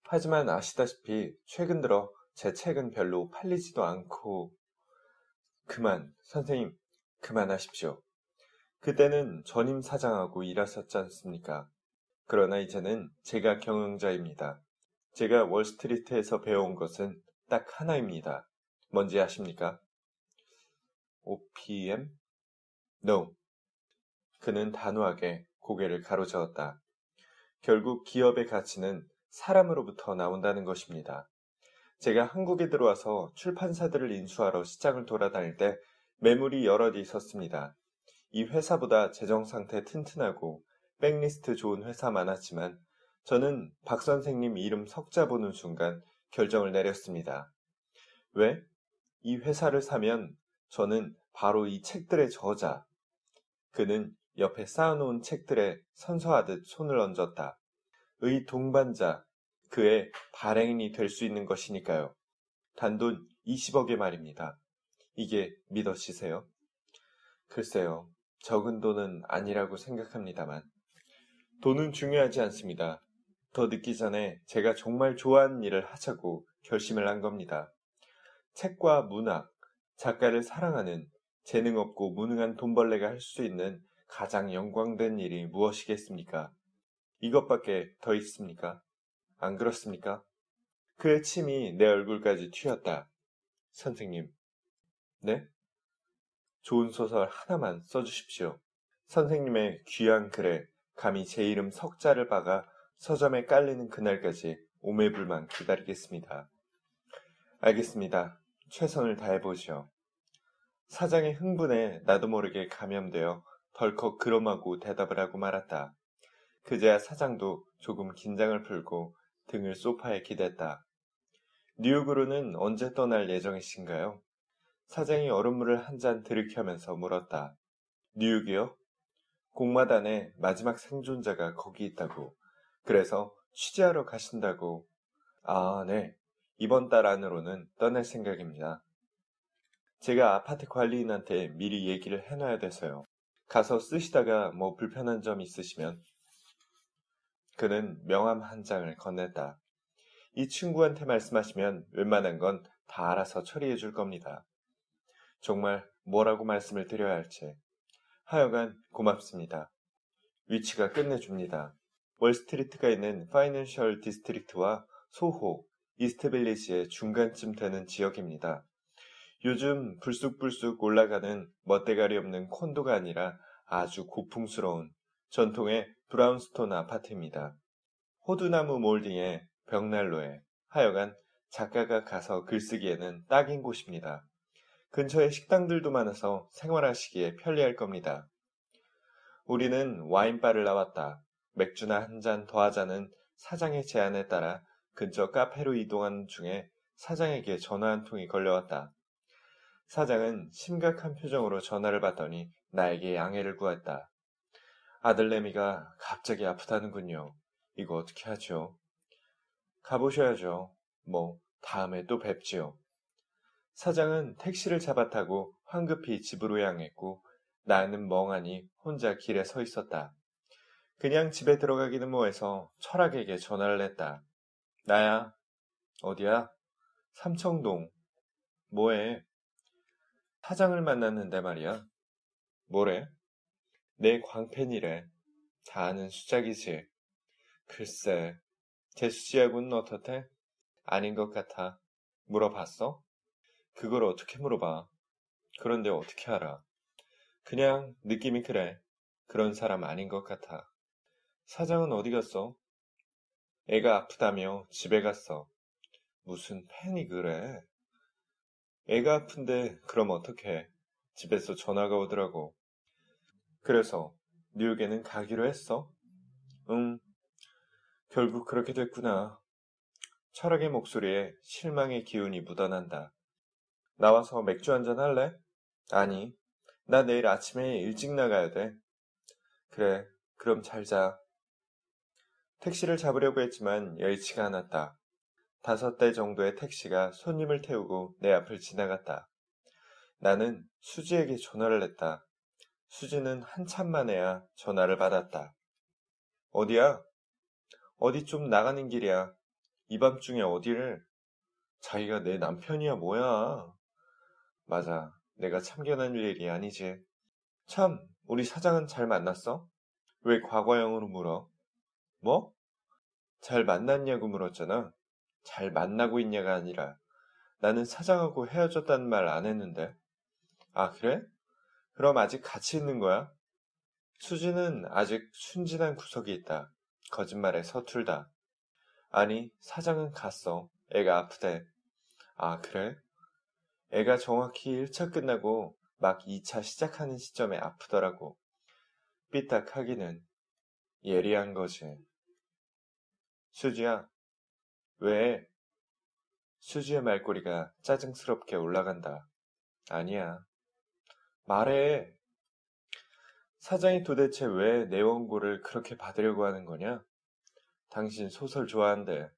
하지만 아시다시피 최근 들어 제 책은 별로 팔리지도 않고 선생님 그만하십시오. 그때는 전임 사장하고 일하셨지 않습니까? 그러나 이제는 제가 경영자입니다. 제가 월스트리트에서 배워온 것은 딱 하나입니다. 뭔지 아십니까? OPM? No. 그는 단호하게 고개를 가로저었다. 결국 기업의 가치는 사람으로부터 나온다는 것입니다. 제가 한국에 들어와서 출판사들을 인수하러 시장을 돌아다닐 때 매물이 여럿이 있었습니다. 이 회사보다 재정 상태 튼튼하고 백리스트 좋은 회사 많았지만 저는 박 선생님 이름 석자 보는 순간 결정을 내렸습니다. 왜? 이 회사를 사면 저는 바로 이 책들의 저자. 그는 옆에 쌓아놓은 책들에 선서하듯 손을 얹었다. 의 동반자, 그의 발행인이 될 수 있는 것이니까요. 단돈 20억의 말입니다. 이게 믿어지세요? 글쎄요, 적은 돈은 아니라고 생각합니다만. 돈은 중요하지 않습니다. 더 늦기 전에 제가 정말 좋아하는 일을 하자고 결심을 한 겁니다. 책과 문학, 작가를 사랑하는 재능 없고 무능한 돈벌레가 할 수 있는 가장 영광된 일이 무엇이겠습니까? 이것밖에 더 있습니까? 안 그렇습니까? 그의 침이 내 얼굴까지 튀었다. 선생님. 네? 좋은 소설 하나만 써주십시오. 선생님의 귀한 글에 감히 제 이름 석자를 박아 서점에 깔리는 그날까지 오매불만 기다리겠습니다. 알겠습니다. 최선을 다해보시오. 사장의 흥분에 나도 모르게 감염되어 덜컥 그럼하고 대답을 하고 말았다. 그제야 사장도 조금 긴장을 풀고 등을 소파에 기댔다. 뉴욕으로는 언제 떠날 예정이신가요? 사장이 얼음물을 한 잔 들이켜면서 물었다. 뉴욕이요? 공마단의 마지막 생존자가 거기 있다고. 그래서 취재하러 가신다고. 아, 네. 이번 달 안으로는 떠날 생각입니다. 제가 아파트 관리인한테 미리 얘기를 해놔야 돼서요. 가서 쓰시다가 뭐 불편한 점 있으시면. 그는 명함 한 장을 건넸다. 이 친구한테 말씀하시면 웬만한 건 다 알아서 처리해 줄 겁니다. 정말 뭐라고 말씀을 드려야 할지. 하여간 고맙습니다. 위치가 끝내줍니다. 월스트리트가 있는 파이낸셜 디스트릭트와 소호, 이스트빌리지의 중간쯤 되는 지역입니다. 요즘 불쑥불쑥 올라가는 멋대가리 없는 콘도가 아니라 아주 고풍스러운 전통의 브라운스톤 아파트입니다. 호두나무 몰딩에 벽난로에 하여간 작가가 가서 글쓰기에는 딱인 곳입니다. 근처에 식당들도 많아서 생활하시기에 편리할 겁니다. 우리는 와인바를 나왔다. 맥주나 한 잔 더 하자는 사장의 제안에 따라 근처 카페로 이동하는 중에 사장에게 전화 한 통이 걸려왔다. 사장은 심각한 표정으로 전화를 받더니 나에게 양해를 구했다. 아들내미가 갑자기 아프다는군요. 이거 어떻게 하죠? 가보셔야죠. 뭐 다음에 또 뵙지요. 사장은 택시를 잡아타고 황급히 집으로 향했고 나는 멍하니 혼자 길에 서 있었다. 그냥 집에 들어가기는 뭐해서 철학에게 전화를 했다. 나야. 어디야? 삼청동. 뭐해? 사장을 만났는데 말이야. 뭐래? 내 광팬이래. 다 아는 수작이지. 글쎄, 재수씨하고는 어떻대? 아닌 것 같아. 물어봤어? 그걸 어떻게 물어봐? 그런데 어떻게 알아? 그냥 느낌이 그래. 그런 사람 아닌 것 같아. 사장은 어디 갔어? 애가 아프다며 집에 갔어. 무슨 팬이 그래? 애가 아픈데 그럼 어떡해? 집에서 전화가 오더라고. 그래서 뉴욕에는 가기로 했어? 응. 결국 그렇게 됐구나. 철학의 목소리에 실망의 기운이 묻어난다. 나와서 맥주 한잔 할래? 아니, 나 내일 아침에 일찍 나가야 돼. 그래, 그럼 잘 자. 택시를 잡으려고 했지만 여의치가 않았다. 5대 정도의 택시가 손님을 태우고 내 앞을 지나갔다. 나는 수지에게 전화를 했다. 수지는 한참 만에야 전화를 받았다. 어디야? 어디 좀 나가는 길이야. 이 밤중에 어디를? 자기가 내 남편이야 뭐야. 맞아. 내가 참견한 일이 아니지. 참, 우리 사장은 잘 만났어? 왜 과거형으로 물어? 뭐? 잘 만났냐고 물었잖아. 잘 만나고 있냐가 아니라 나는 사장하고 헤어졌다는 말 안 했는데. 아, 그래? 그럼 아직 같이 있는 거야? 수지는 아직 순진한 구석이 있다. 거짓말에 서툴다. 아니, 사장은 갔어. 애가 아프대. 아, 그래? 애가 정확히 1차 끝나고 막 2차 시작하는 시점에 아프더라고. 삐딱하기는 예리한 거지. 수지야, 왜? 수지의 말꼬리가 짜증스럽게 올라간다. 아니야. 말해. 사장이 도대체 왜 내 원고를 그렇게 받으려고 하는 거냐? 당신 소설 좋아한대.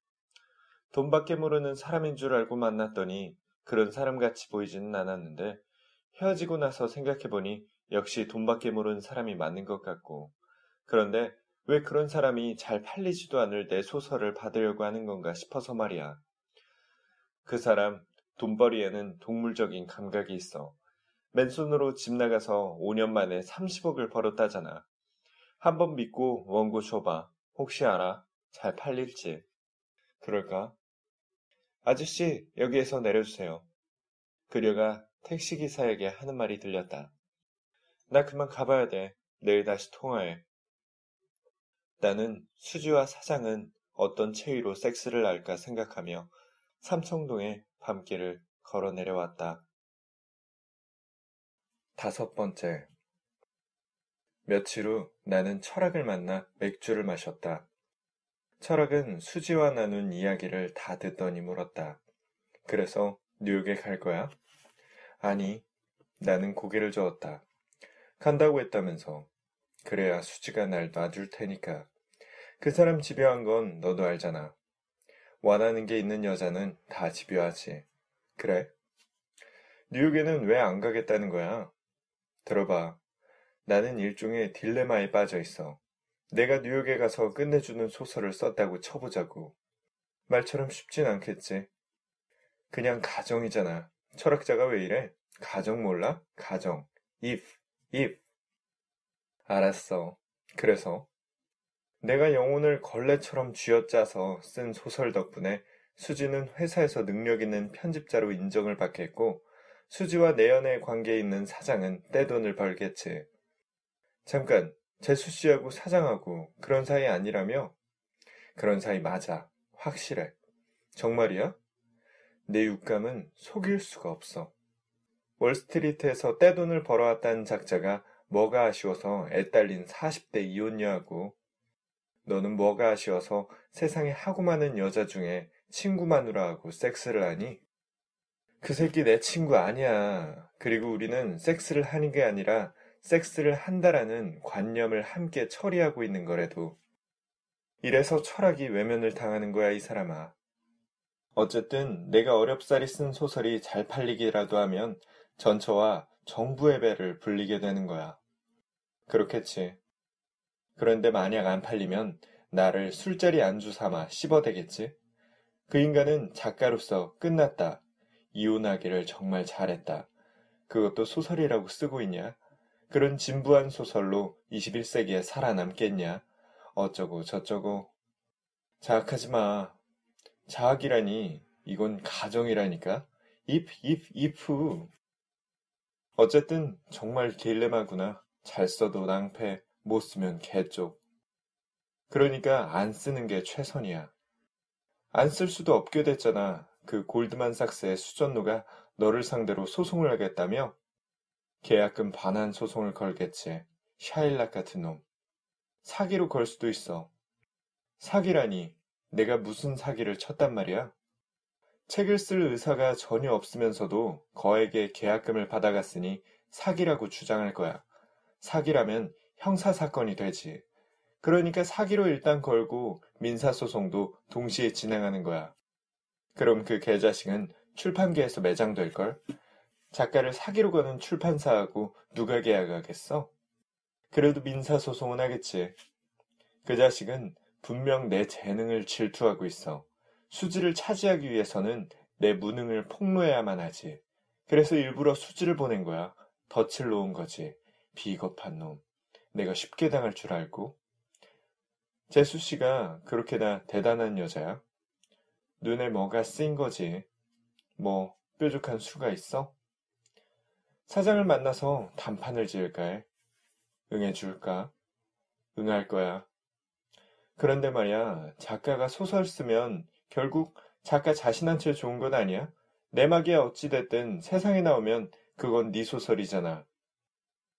돈밖에 모르는 사람인 줄 알고 만났더니 그런 사람같이 보이지는 않았는데 헤어지고 나서 생각해보니 역시 돈밖에 모르는 사람이 맞는 것 같고, 그런데 왜 그런 사람이 잘 팔리지도 않을 내 소설을 받으려고 하는 건가 싶어서 말이야. 그 사람 돈벌이에는 동물적인 감각이 있어. 맨손으로 집 나가서 5년 만에 30억을 벌었다잖아. 한번 믿고 원고 줘봐. 혹시 알아? 잘 팔릴지. 그럴까? 아저씨, 여기에서 내려주세요. 그녀가 택시기사에게 하는 말이 들렸다. 나 그만 가봐야 돼. 내일 다시 통화해. 나는 수지와 사장은 어떤 체위로 섹스를 할까 생각하며 삼청동의 밤길을 걸어 내려왔다. 5번째. 며칠 후 나는 철학을 만나 맥주를 마셨다. 철학은 수지와 나눈 이야기를 다 듣더니 물었다. 그래서 뉴욕에 갈 거야? 아니, 나는 고개를 저었다. 간다고 했다면서. 그래야 수지가 날 놔줄 테니까. 그 사람 집요한 건 너도 알잖아. 원하는 게 있는 여자는 다 집요하지. 그래? 뉴욕에는 왜 안 가겠다는 거야? 들어봐. 나는 일종의 딜레마에 빠져 있어. 내가 뉴욕에 가서 끝내주는 소설을 썼다고 쳐보자고. 말처럼 쉽진 않겠지. 그냥 가정이잖아. 철학자가 왜 이래? 가정 몰라? 가정. if. 알았어. 그래서? 내가 영혼을 걸레처럼 쥐어짜서 쓴 소설 덕분에 수지는 회사에서 능력 있는 편집자로 인정을 받겠고, 수지와 내연의 관계에 있는 사장은 떼돈을 벌겠지. 잠깐, 재수씨하고 사장하고 그런 사이 아니라며? 그런 사이 맞아. 확실해. 정말이야? 내 육감은 속일 수가 없어. 월스트리트에서 떼돈을 벌어왔다는 작자가 뭐가 아쉬워서 애딸린 40대 이혼녀하고, 너는 뭐가 아쉬워서 세상에 하고 많은 여자 중에 친구 마누라하고 섹스를 하니? 그 새끼 내 친구 아니야. 그리고 우리는 섹스를 하는 게 아니라 섹스를 한다라는 관념을 함께 처리하고 있는 거래도. 이래서 철학이 외면을 당하는 거야, 이 사람아. 어쨌든 내가 어렵사리 쓴 소설이 잘 팔리기라도 하면 전처와 정부의 배를 불리게 되는 거야. 그렇겠지. 그런데 만약 안 팔리면 나를 술자리 안주 삼아 씹어대겠지. 그 인간은 작가로서 끝났다. 이혼하기를 정말 잘했다. 그것도 소설이라고 쓰고 있냐? 그런 진부한 소설로 21세기에 살아남겠냐? 어쩌고 저쩌고. 자학하지 마. 자학이라니. 이건 가정이라니까. if. 어쨌든 정말 딜레마구나. 잘 써도 낭패, 못 쓰면 개쪽. 그러니까 안 쓰는 게 최선이야. 안 쓸 수도 없게 됐잖아. 그 골드만삭스의 수전노가 너를 상대로 소송을 하겠다며? 계약금 반환 소송을 걸겠지. 샤일락 같은 놈. 사기로 걸 수도 있어. 사기라니. 내가 무슨 사기를 쳤단 말이야? 책을 쓸 의사가 전혀 없으면서도 거액의 계약금을 받아갔으니 사기라고 주장할 거야. 사기라면 형사사건이 되지. 그러니까 사기로 일단 걸고 민사소송도 동시에 진행하는 거야. 그럼 그 개자식은 출판계에서 매장될걸? 작가를 사기로 거는 출판사하고 누가 계약하겠어? 그래도 민사소송은 하겠지. 그 자식은 분명 내 재능을 질투하고 있어. 수지를 차지하기 위해서는 내 무능을 폭로해야만 하지. 그래서 일부러 수지를 보낸 거야. 덫을 놓은 거지. 비겁한 놈. 내가 쉽게 당할 줄 알고. 재수씨가 그렇게나 대단한 여자야? 눈에 뭐가 쓰인 거지. 뭐 뾰족한 수가 있어? 사장을 만나서 단판을 지을까 해. 응해줄까? 응할 거야. 그런데 말이야, 작가가 소설 쓰면 결국 작가 자신한테 좋은 건 아니야? 내막이 어찌됐든 세상에 나오면 그건 네 소설이잖아.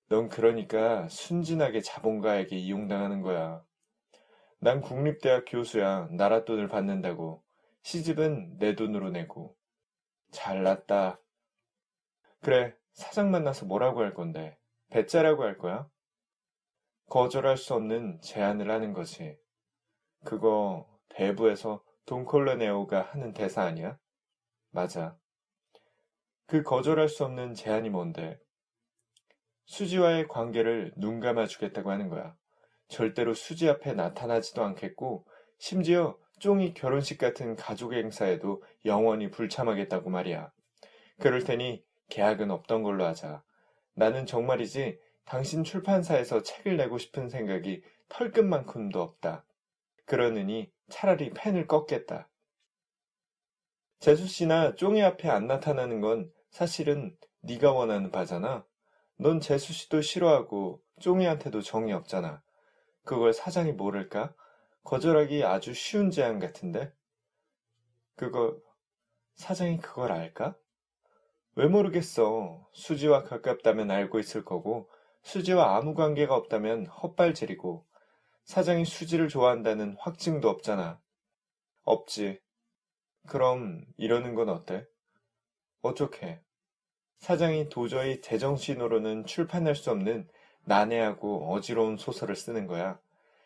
넌 그러니까 순진하게 자본가에게 이용당하는 거야. 난 국립대학 교수야. 나라 돈을 받는다고. 시집은 내 돈으로 내고. 잘났다. 그래, 사장 만나서 뭐라고 할 건데? 배짜라고 할 거야? 거절할 수 없는 제안을 하는 거지. 그거 대부에서 돈 콜로네오가 하는 대사 아니야? 맞아. 그 거절할 수 없는 제안이 뭔데? 수지와의 관계를 눈 감아주겠다고 하는 거야. 절대로 수지 앞에 나타나지도 않겠고, 심지어 쫑이 결혼식 같은 가족 행사에도 영원히 불참하겠다고 말이야. 그럴 테니 계약은 없던 걸로 하자. 나는 정말이지 당신 출판사에서 책을 내고 싶은 생각이 털끝만큼도 없다. 그러느니 차라리 펜을 꺾겠다. 재수씨나 쫑이 앞에 안 나타나는 건 사실은 네가 원하는 바잖아. 넌 재수씨도 싫어하고 쫑이한테도 정이 없잖아. 그걸 사장이 모를까? 거절하기 아주 쉬운 제안 같은데? 사장이 그걸 알까? 왜 모르겠어. 수지와 가깝다면 알고 있을 거고, 수지와 아무 관계가 없다면 헛발질이고, 사장이 수지를 좋아한다는 확증도 없잖아. 없지. 그럼 이러는 건 어때? 어떻게? 사장이 도저히 제정신으로는 출판할 수 없는 난해하고 어지러운 소설을 쓰는 거야.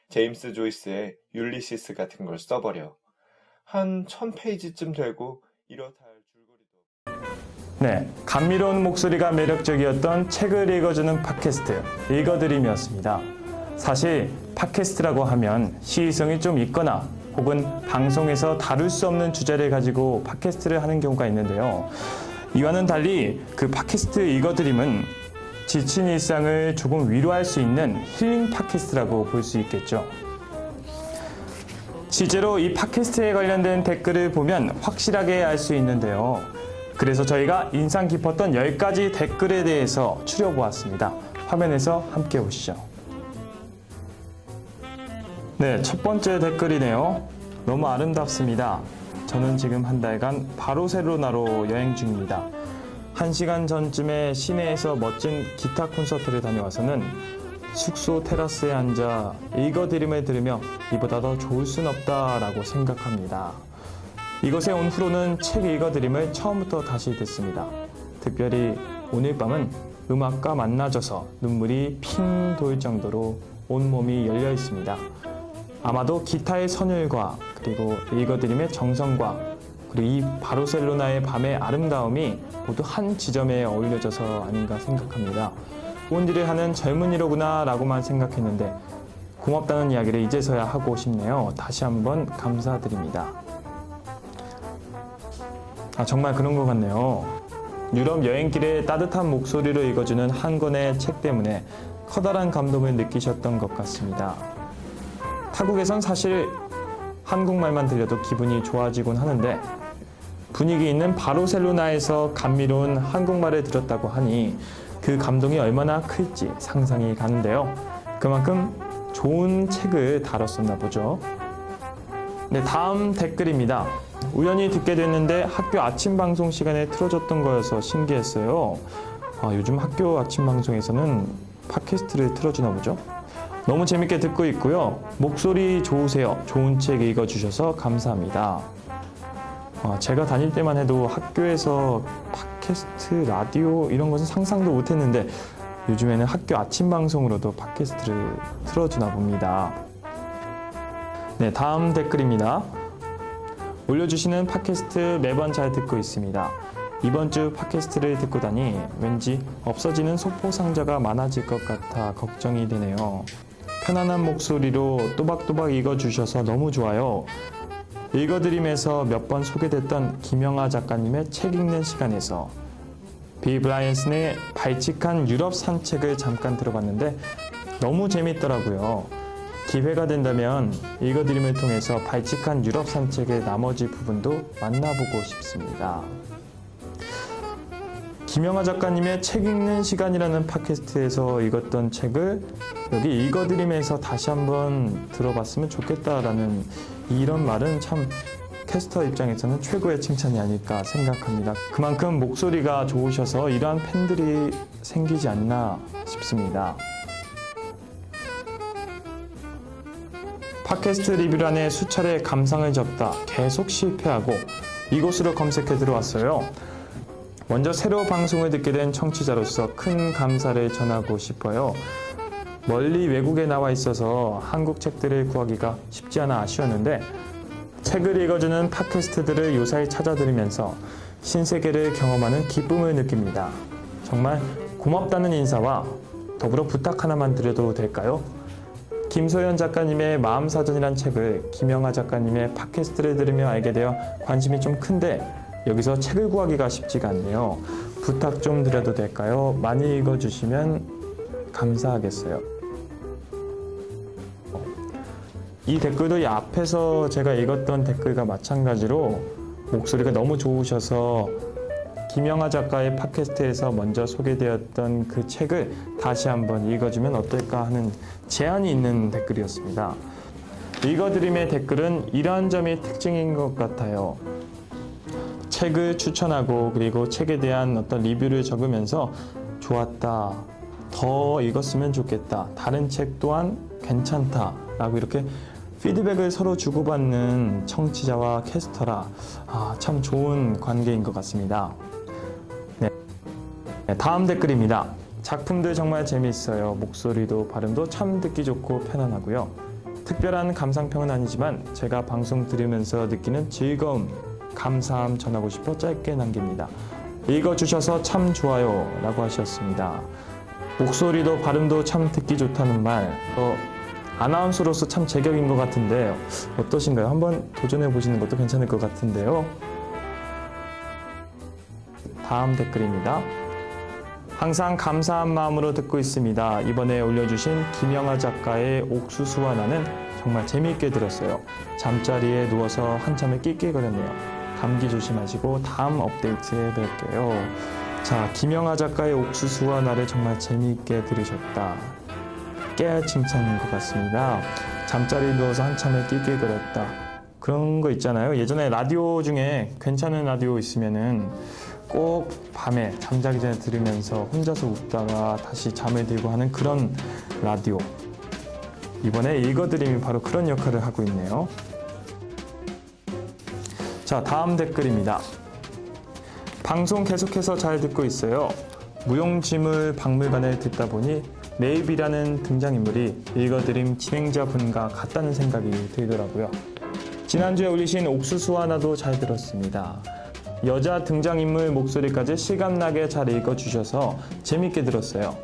제임스 조이스의 율리시스 같은 걸 써버려. 한 1000페이지쯤 되고 이렇다 할 줄거리도. 네, 감미로운 목소리가 매력적이었던 책을 읽어주는 팟캐스트 읽어드림이었습니다. 사실 팟캐스트라고 하면 시의성이 좀 있거나 혹은 방송에서 다룰 수 없는 주제를 가지고 팟캐스트를 하는 경우가 있는데요. 이와는 달리 그 팟캐스트 읽어드림은 지친 일상을 조금 위로할 수 있는 힐링 팟캐스트라고 볼 수 있겠죠. 실제로 이 팟캐스트에 관련된 댓글을 보면 확실하게 알 수 있는데요. 그래서 저희가 인상 깊었던 10가지 댓글에 대해서 추려보았습니다. 화면에서 함께 보시죠. 네, 첫 번째 댓글이네요. 너무 아름답습니다. 저는 지금 한 달간 바르셀로나로 여행 중입니다. 1시간 전쯤에 시내에서 멋진 기타 콘서트를 다녀와서는 숙소 테라스에 앉아 읽어드림을 들으며 이보다 더 좋을 순 없다라고 생각합니다. 이곳에 온 후로는 책 읽어드림을 처음부터 다시 듣습니다. 특별히 오늘 밤은 음악과 만나져서 눈물이 핑 돌 정도로 온몸이 열려 있습니다. 아마도 기타의 선율과 그리고 읽어드림의 정성과 그리고 이 바르셀로나의 밤의 아름다움이 모두 한 지점에 어울려져서 아닌가 생각합니다. 온디를 하는 젊은이로구나 라고만 생각했는데 고맙다는 이야기를 이제서야 하고 싶네요. 다시 한번 감사드립니다. 정말 그런 것 같네요. 유럽 여행길에 따뜻한 목소리로 읽어주는 한 권의 책 때문에 커다란 감동을 느끼셨던 것 같습니다. 타국에선 사실 한국말만 들려도 기분이 좋아지곤 하는데 분위기 있는 바르셀로나에서 감미로운 한국말을 들었다고 하니 그 감동이 얼마나 클지 상상이 가는데요. 그만큼 좋은 책을 다뤘었나 보죠. 네, 다음 댓글입니다. 우연히 듣게 됐는데 학교 아침 방송 시간에 틀어줬던 거여서 신기했어요. 요즘 학교 아침 방송에서는 팟캐스트를 틀어주나 보죠. 너무 재밌게 듣고 있고요. 목소리 좋으세요. 좋은 책 읽어주셔서 감사합니다. 제가 다닐 때만 해도 학교에서 팟캐스트, 라디오 이런 것은 상상도 못했는데 요즘에는 학교 아침 방송으로도 팟캐스트를 틀어주나 봅니다. 네, 다음 댓글입니다. 올려주시는 팟캐스트 매번 잘 듣고 있습니다. 이번 주 팟캐스트를 듣고 다니 왠지 없어지는 소포 상자가 많아질 것 같아 걱정이 되네요. 편안한 목소리로 또박또박 읽어주셔서 너무 좋아요. 읽어드림에서 몇 번 소개됐던 김영하 작가님의 책 읽는 시간에서 빌 브라이언슨의 발칙한 유럽 산책을 잠깐 들어봤는데 너무 재밌더라고요. 기회가 된다면 읽어드림을 통해서 발칙한 유럽 산책의 나머지 부분도 만나보고 싶습니다. 김영하 작가님의 책 읽는 시간이라는 팟캐스트에서 읽었던 책을 여기 읽어드림에서 다시 한번 들어봤으면 좋겠다라는 이런 말은 참 캐스터 입장에서는 최고의 칭찬이 아닐까 생각합니다. 그만큼 목소리가 좋으셔서 이러한 팬들이 생기지 않나 싶습니다. 팟캐스트 리뷰란에 수차례 감상을 적다 계속 실패하고 이곳으로 검색해 들어왔어요. 먼저 새로 방송을 듣게 된 청취자로서 큰 감사를 전하고 싶어요. 멀리 외국에 나와 있어서 한국 책들을 구하기가 쉽지 않아 아쉬웠는데 책을 읽어주는 팟캐스트들을 요사이 찾아 들으면서 신세계를 경험하는 기쁨을 느낍니다. 정말 고맙다는 인사와 더불어 부탁 하나만 드려도 될까요? 김소연 작가님의 마음사전이란 책을 김영하 작가님의 팟캐스트를 들으며 알게 되어 관심이 좀 큰데 여기서 책을 구하기가 쉽지가 않네요. 부탁 좀 드려도 될까요? 많이 읽어주시면 감사하겠어요. 이 댓글도 이 앞에서 제가 읽었던 댓글과 마찬가지로 목소리가 너무 좋으셔서 김영하 작가의 팟캐스트에서 먼저 소개되었던 그 책을 다시 한번 읽어주면 어떨까 하는 제안이 있는 댓글이었습니다. 읽어드림의 댓글은 이러한 점이 특징인 것 같아요. 책을 추천하고 그리고 책에 대한 어떤 리뷰를 적으면서 좋았다, 더 읽었으면 좋겠다, 다른 책 또한 괜찮다 라고 이렇게 피드백을 서로 주고받는 청취자와 캐스터라 참 좋은 관계인 것 같습니다. 네, 다음 댓글입니다. 작품들 정말 재미있어요. 목소리도 발음도 참 듣기 좋고 편안하고요. 특별한 감상평은 아니지만 제가 방송 들으면서 느끼는 즐거움, 감사함 전하고 싶어 짧게 남깁니다. 읽어주셔서 참 좋아요 라고 하셨습니다. 목소리도 발음도 참 듣기 좋다는 말, 아나운서로서 참 제격인 것 같은데 어떠신가요? 한번 도전해 보시는 것도 괜찮을 것 같은데요. 다음 댓글입니다. 항상 감사한 마음으로 듣고 있습니다. 이번에 올려주신 김영하 작가의 옥수수와 나는 정말 재미있게 들었어요. 잠자리에 누워서 한참을 낄낄거렸네요. 감기 조심하시고 다음 업데이트에 뵐게요. 자, 김영하 작가의 옥수수와 나를 정말 재미있게 들으셨다. 깨알 칭찬인 것 같습니다. 잠자리에 누워서 한참을 낄낄거렸다. 그런 거 있잖아요. 예전에 라디오 중에 괜찮은 라디오 있으면은 꼭 밤에 잠자기 전에 들으면서 혼자서 웃다가 다시 잠을 들고 하는 그런 라디오. 이번에 읽어드림이 바로 그런 역할을 하고 있네요. 자, 다음 댓글입니다. 방송 계속해서 잘 듣고 있어요. 무용지물 박물관을 듣다 보니 네이비라는 등장인물이 읽어드림 진행자분과 같다는 생각이 들더라고요. 지난주에 올리신 옥수수와 나도 잘 들었습니다. 여자 등장인물 목소리까지 실감나게 잘 읽어주셔서 재밌게 들었어요.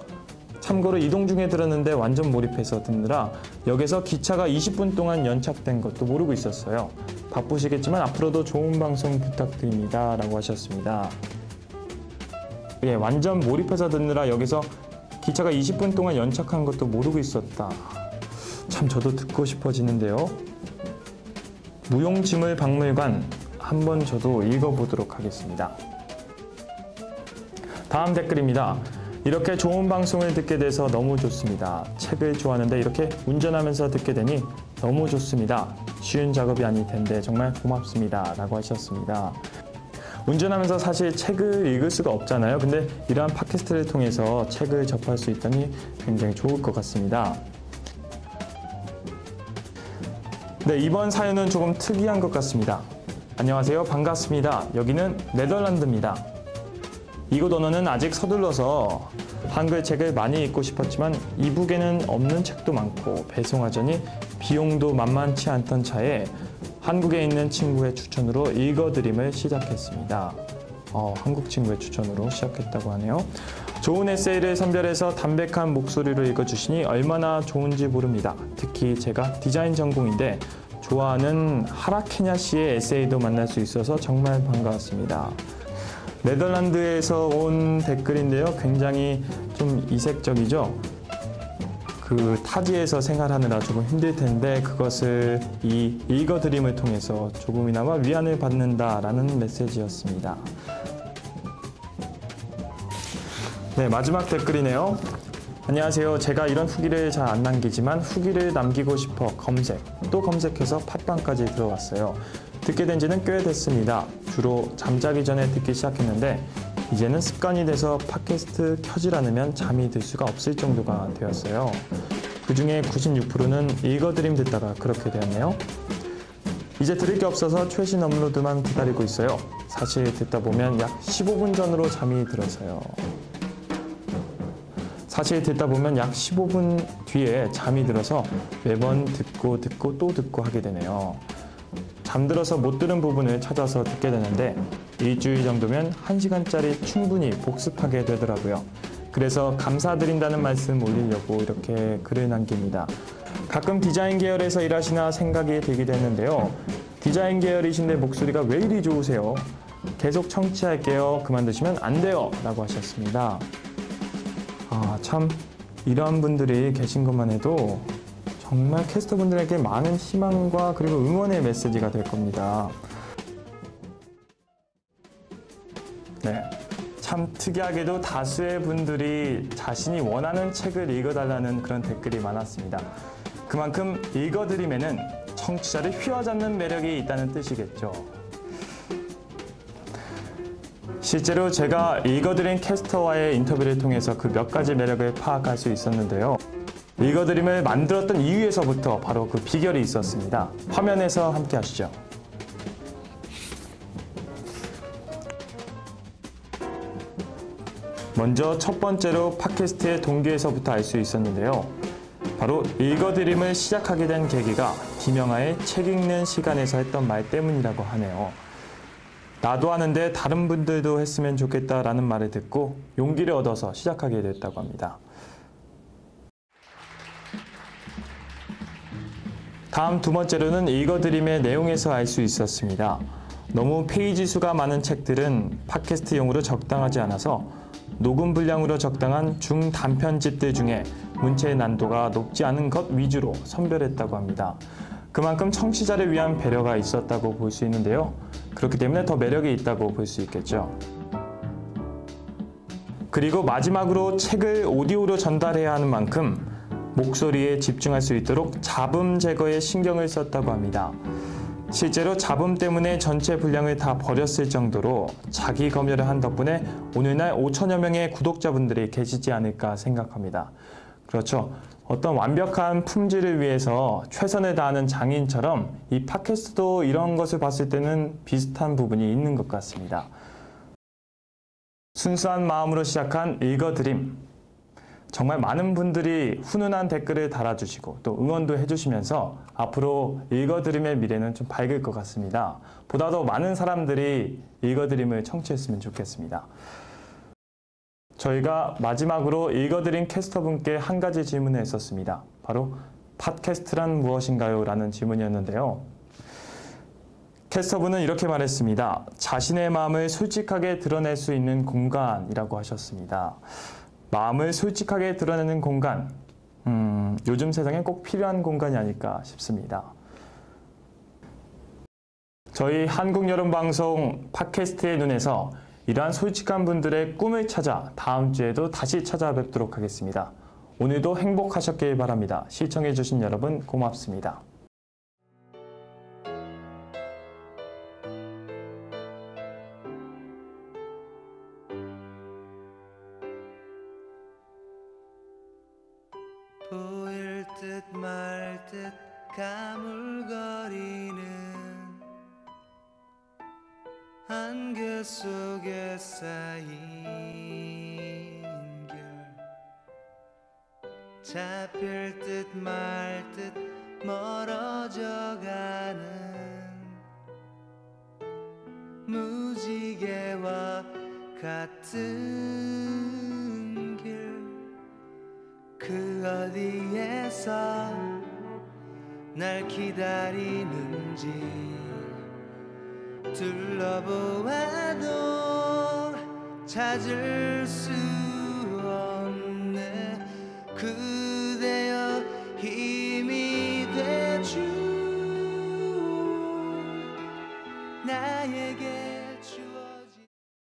참고로 이동 중에 들었는데 완전 몰입해서 듣느라 역에서 기차가 20분 동안 연착된 것도 모르고 있었어요. 바쁘시겠지만 앞으로도 좋은 방송 부탁드립니다 라고 하셨습니다. 예, 완전 몰입해서 듣느라 여기서 기차가 20분 동안 연착한 것도 모르고 있었다. 참 저도 듣고 싶어지는데요. 무용지물 박물관 한번 저도 읽어보도록 하겠습니다. 다음 댓글입니다. 이렇게 좋은 방송을 듣게 돼서 너무 좋습니다. 책을 좋아하는데 이렇게 운전하면서 듣게 되니 너무 좋습니다. 쉬운 작업이 아닐 텐데 정말 고맙습니다 라고 하셨습니다. 운전하면서 사실 책을 읽을 수가 없잖아요. 근데 이러한 팟캐스트를 통해서 책을 접할 수 있다니 굉장히 좋을 것 같습니다. 네, 이번 사연은 조금 특이한 것 같습니다. 안녕하세요. 반갑습니다. 여기는 네덜란드입니다. 이곳 언어는 아직 서둘러서 한글 책을 많이 읽고 싶었지만 이북에는 없는 책도 많고 배송하자니 비용도 만만치 않던 차에 한국에 있는 친구의 추천으로 읽어드림을 시작했습니다. 한국 친구의 추천으로 시작했다고 하네요. 좋은 에세이를 선별해서 담백한 목소리로 읽어주시니 얼마나 좋은지 모릅니다. 특히 제가 디자인 전공인데 좋아하는 하라케냐 씨의 에세이도 만날 수 있어서 정말 반가웠습니다. 네덜란드에서 온 댓글인데요. 굉장히 좀 이색적이죠. 그 타지에서 생활하느라 조금 힘들 텐데 그것을 이 읽어드림을 통해서 조금이나마 위안을 받는다라는 메시지였습니다. 네, 마지막 댓글이네요. 안녕하세요. 제가 이런 후기를 잘 안 남기지만 후기를 남기고 싶어 또 검색해서 팟빵까지 들어왔어요. 듣게 된 지는 꽤 됐습니다. 주로 잠자기 전에 듣기 시작했는데 이제는 습관이 돼서 팟캐스트 켜질 않으면 잠이 들 수가 없을 정도가 되었어요. 그중에 96%는 읽어드림 듣다가 그렇게 되었네요. 이제 들을 게 없어서 최신 업로드만 기다리고 있어요. 사실 듣다 보면 약 15분 전으로 잠이 들어서요. 사실 듣다 보면 약 15분 뒤에 잠이 들어서 매번 듣고 또 듣고 하게 되네요. 잠들어서 못 들은 부분을 찾아서 듣게 되는데 일주일 정도면 1시간짜리 충분히 복습하게 되더라고요. 그래서 감사드린다는 말씀 올리려고 이렇게 글을 남깁니다. 가끔 디자인 계열에서 일하시나 생각이 들기도 했는데요. 디자인 계열이신데 목소리가 왜 이리 좋으세요? 계속 청취할게요. 그만두시면 안 돼요. 라고 하셨습니다. 참 이런 분들이 계신 것만 해도 정말 캐스터분들에게 많은 희망과 그리고 응원의 메시지가 될 겁니다. 네, 참 특이하게도 다수의 분들이 자신이 원하는 책을 읽어달라는 그런 댓글이 많았습니다. 그만큼 읽어드림에는 청취자를 휘어잡는 매력이 있다는 뜻이겠죠. 실제로 제가 읽어드린 캐스터와의 인터뷰를 통해서 그 몇 가지 매력을 파악할 수 있었는데요. 읽어드림을 만들었던 이유에서부터 바로 그 비결이 있었습니다. 화면에서 함께 하시죠. 먼저 첫 번째로 팟캐스트의 동기에서부터 알 수 있었는데요. 바로 읽어드림을 시작하게 된 계기가 김영하의 책 읽는 시간에서 했던 말 때문이라고 하네요. 나도 하는데 다른 분들도 했으면 좋겠다라는 말을 듣고 용기를 얻어서 시작하게 됐다고 합니다. 다음 두 번째로는 읽어드림의 내용에서 알 수 있었습니다. 너무 페이지 수가 많은 책들은 팟캐스트용으로 적당하지 않아서 녹음 분량으로 적당한 중단편집들 중에 문체의 난도가 높지 않은 것 위주로 선별했다고 합니다. 그만큼 청취자를 위한 배려가 있었다고 볼 수 있는데요. 그렇기 때문에 더 매력이 있다고 볼 수 있겠죠. 그리고 마지막으로 책을 오디오로 전달해야 하는 만큼 목소리에 집중할 수 있도록 잡음 제거에 신경을 썼다고 합니다. 실제로 잡음 때문에 전체 분량을 다 버렸을 정도로 자기 검열을 한 덕분에 오늘날 5천여 명의 구독자분들이 계시지 않을까 생각합니다. 그렇죠. 어떤 완벽한 품질을 위해서 최선을 다하는 장인처럼 이 팟캐스트도 이런 것을 봤을 때는 비슷한 부분이 있는 것 같습니다. 순수한 마음으로 시작한 읽어드림. 정말 많은 분들이 훈훈한 댓글을 달아주시고 또 응원도 해주시면서 앞으로 읽어드림의 미래는 좀 밝을 것 같습니다. 보다 더 많은 사람들이 읽어드림을 청취했으면 좋겠습니다. 저희가 마지막으로 읽어드린 캐스터분께 한 가지 질문을 했었습니다. 바로 팟캐스트란 무엇인가요? 라는 질문이었는데요. 캐스터분은 이렇게 말했습니다. 자신의 마음을 솔직하게 드러낼 수 있는 공간이라고 하셨습니다. 마음을 솔직하게 드러내는 공간, 요즘 세상에 꼭 필요한 공간이 아닐까 싶습니다. 저희 한국여름방송 팟캐스트의 눈에서 이러한 솔직한 분들의 꿈을 찾아 다음 주에도 다시 찾아뵙도록 하겠습니다. 오늘도 행복하셨길 바랍니다. 시청해주신 여러분 고맙습니다. 보일 듯 말 듯 가물거리는 안개 속에 쌓인 결 잡힐 듯 말 듯 멀어져 가는 무지개와 같은 길 그 어디에서 날 기다리는지 둘러보아도 찾을 수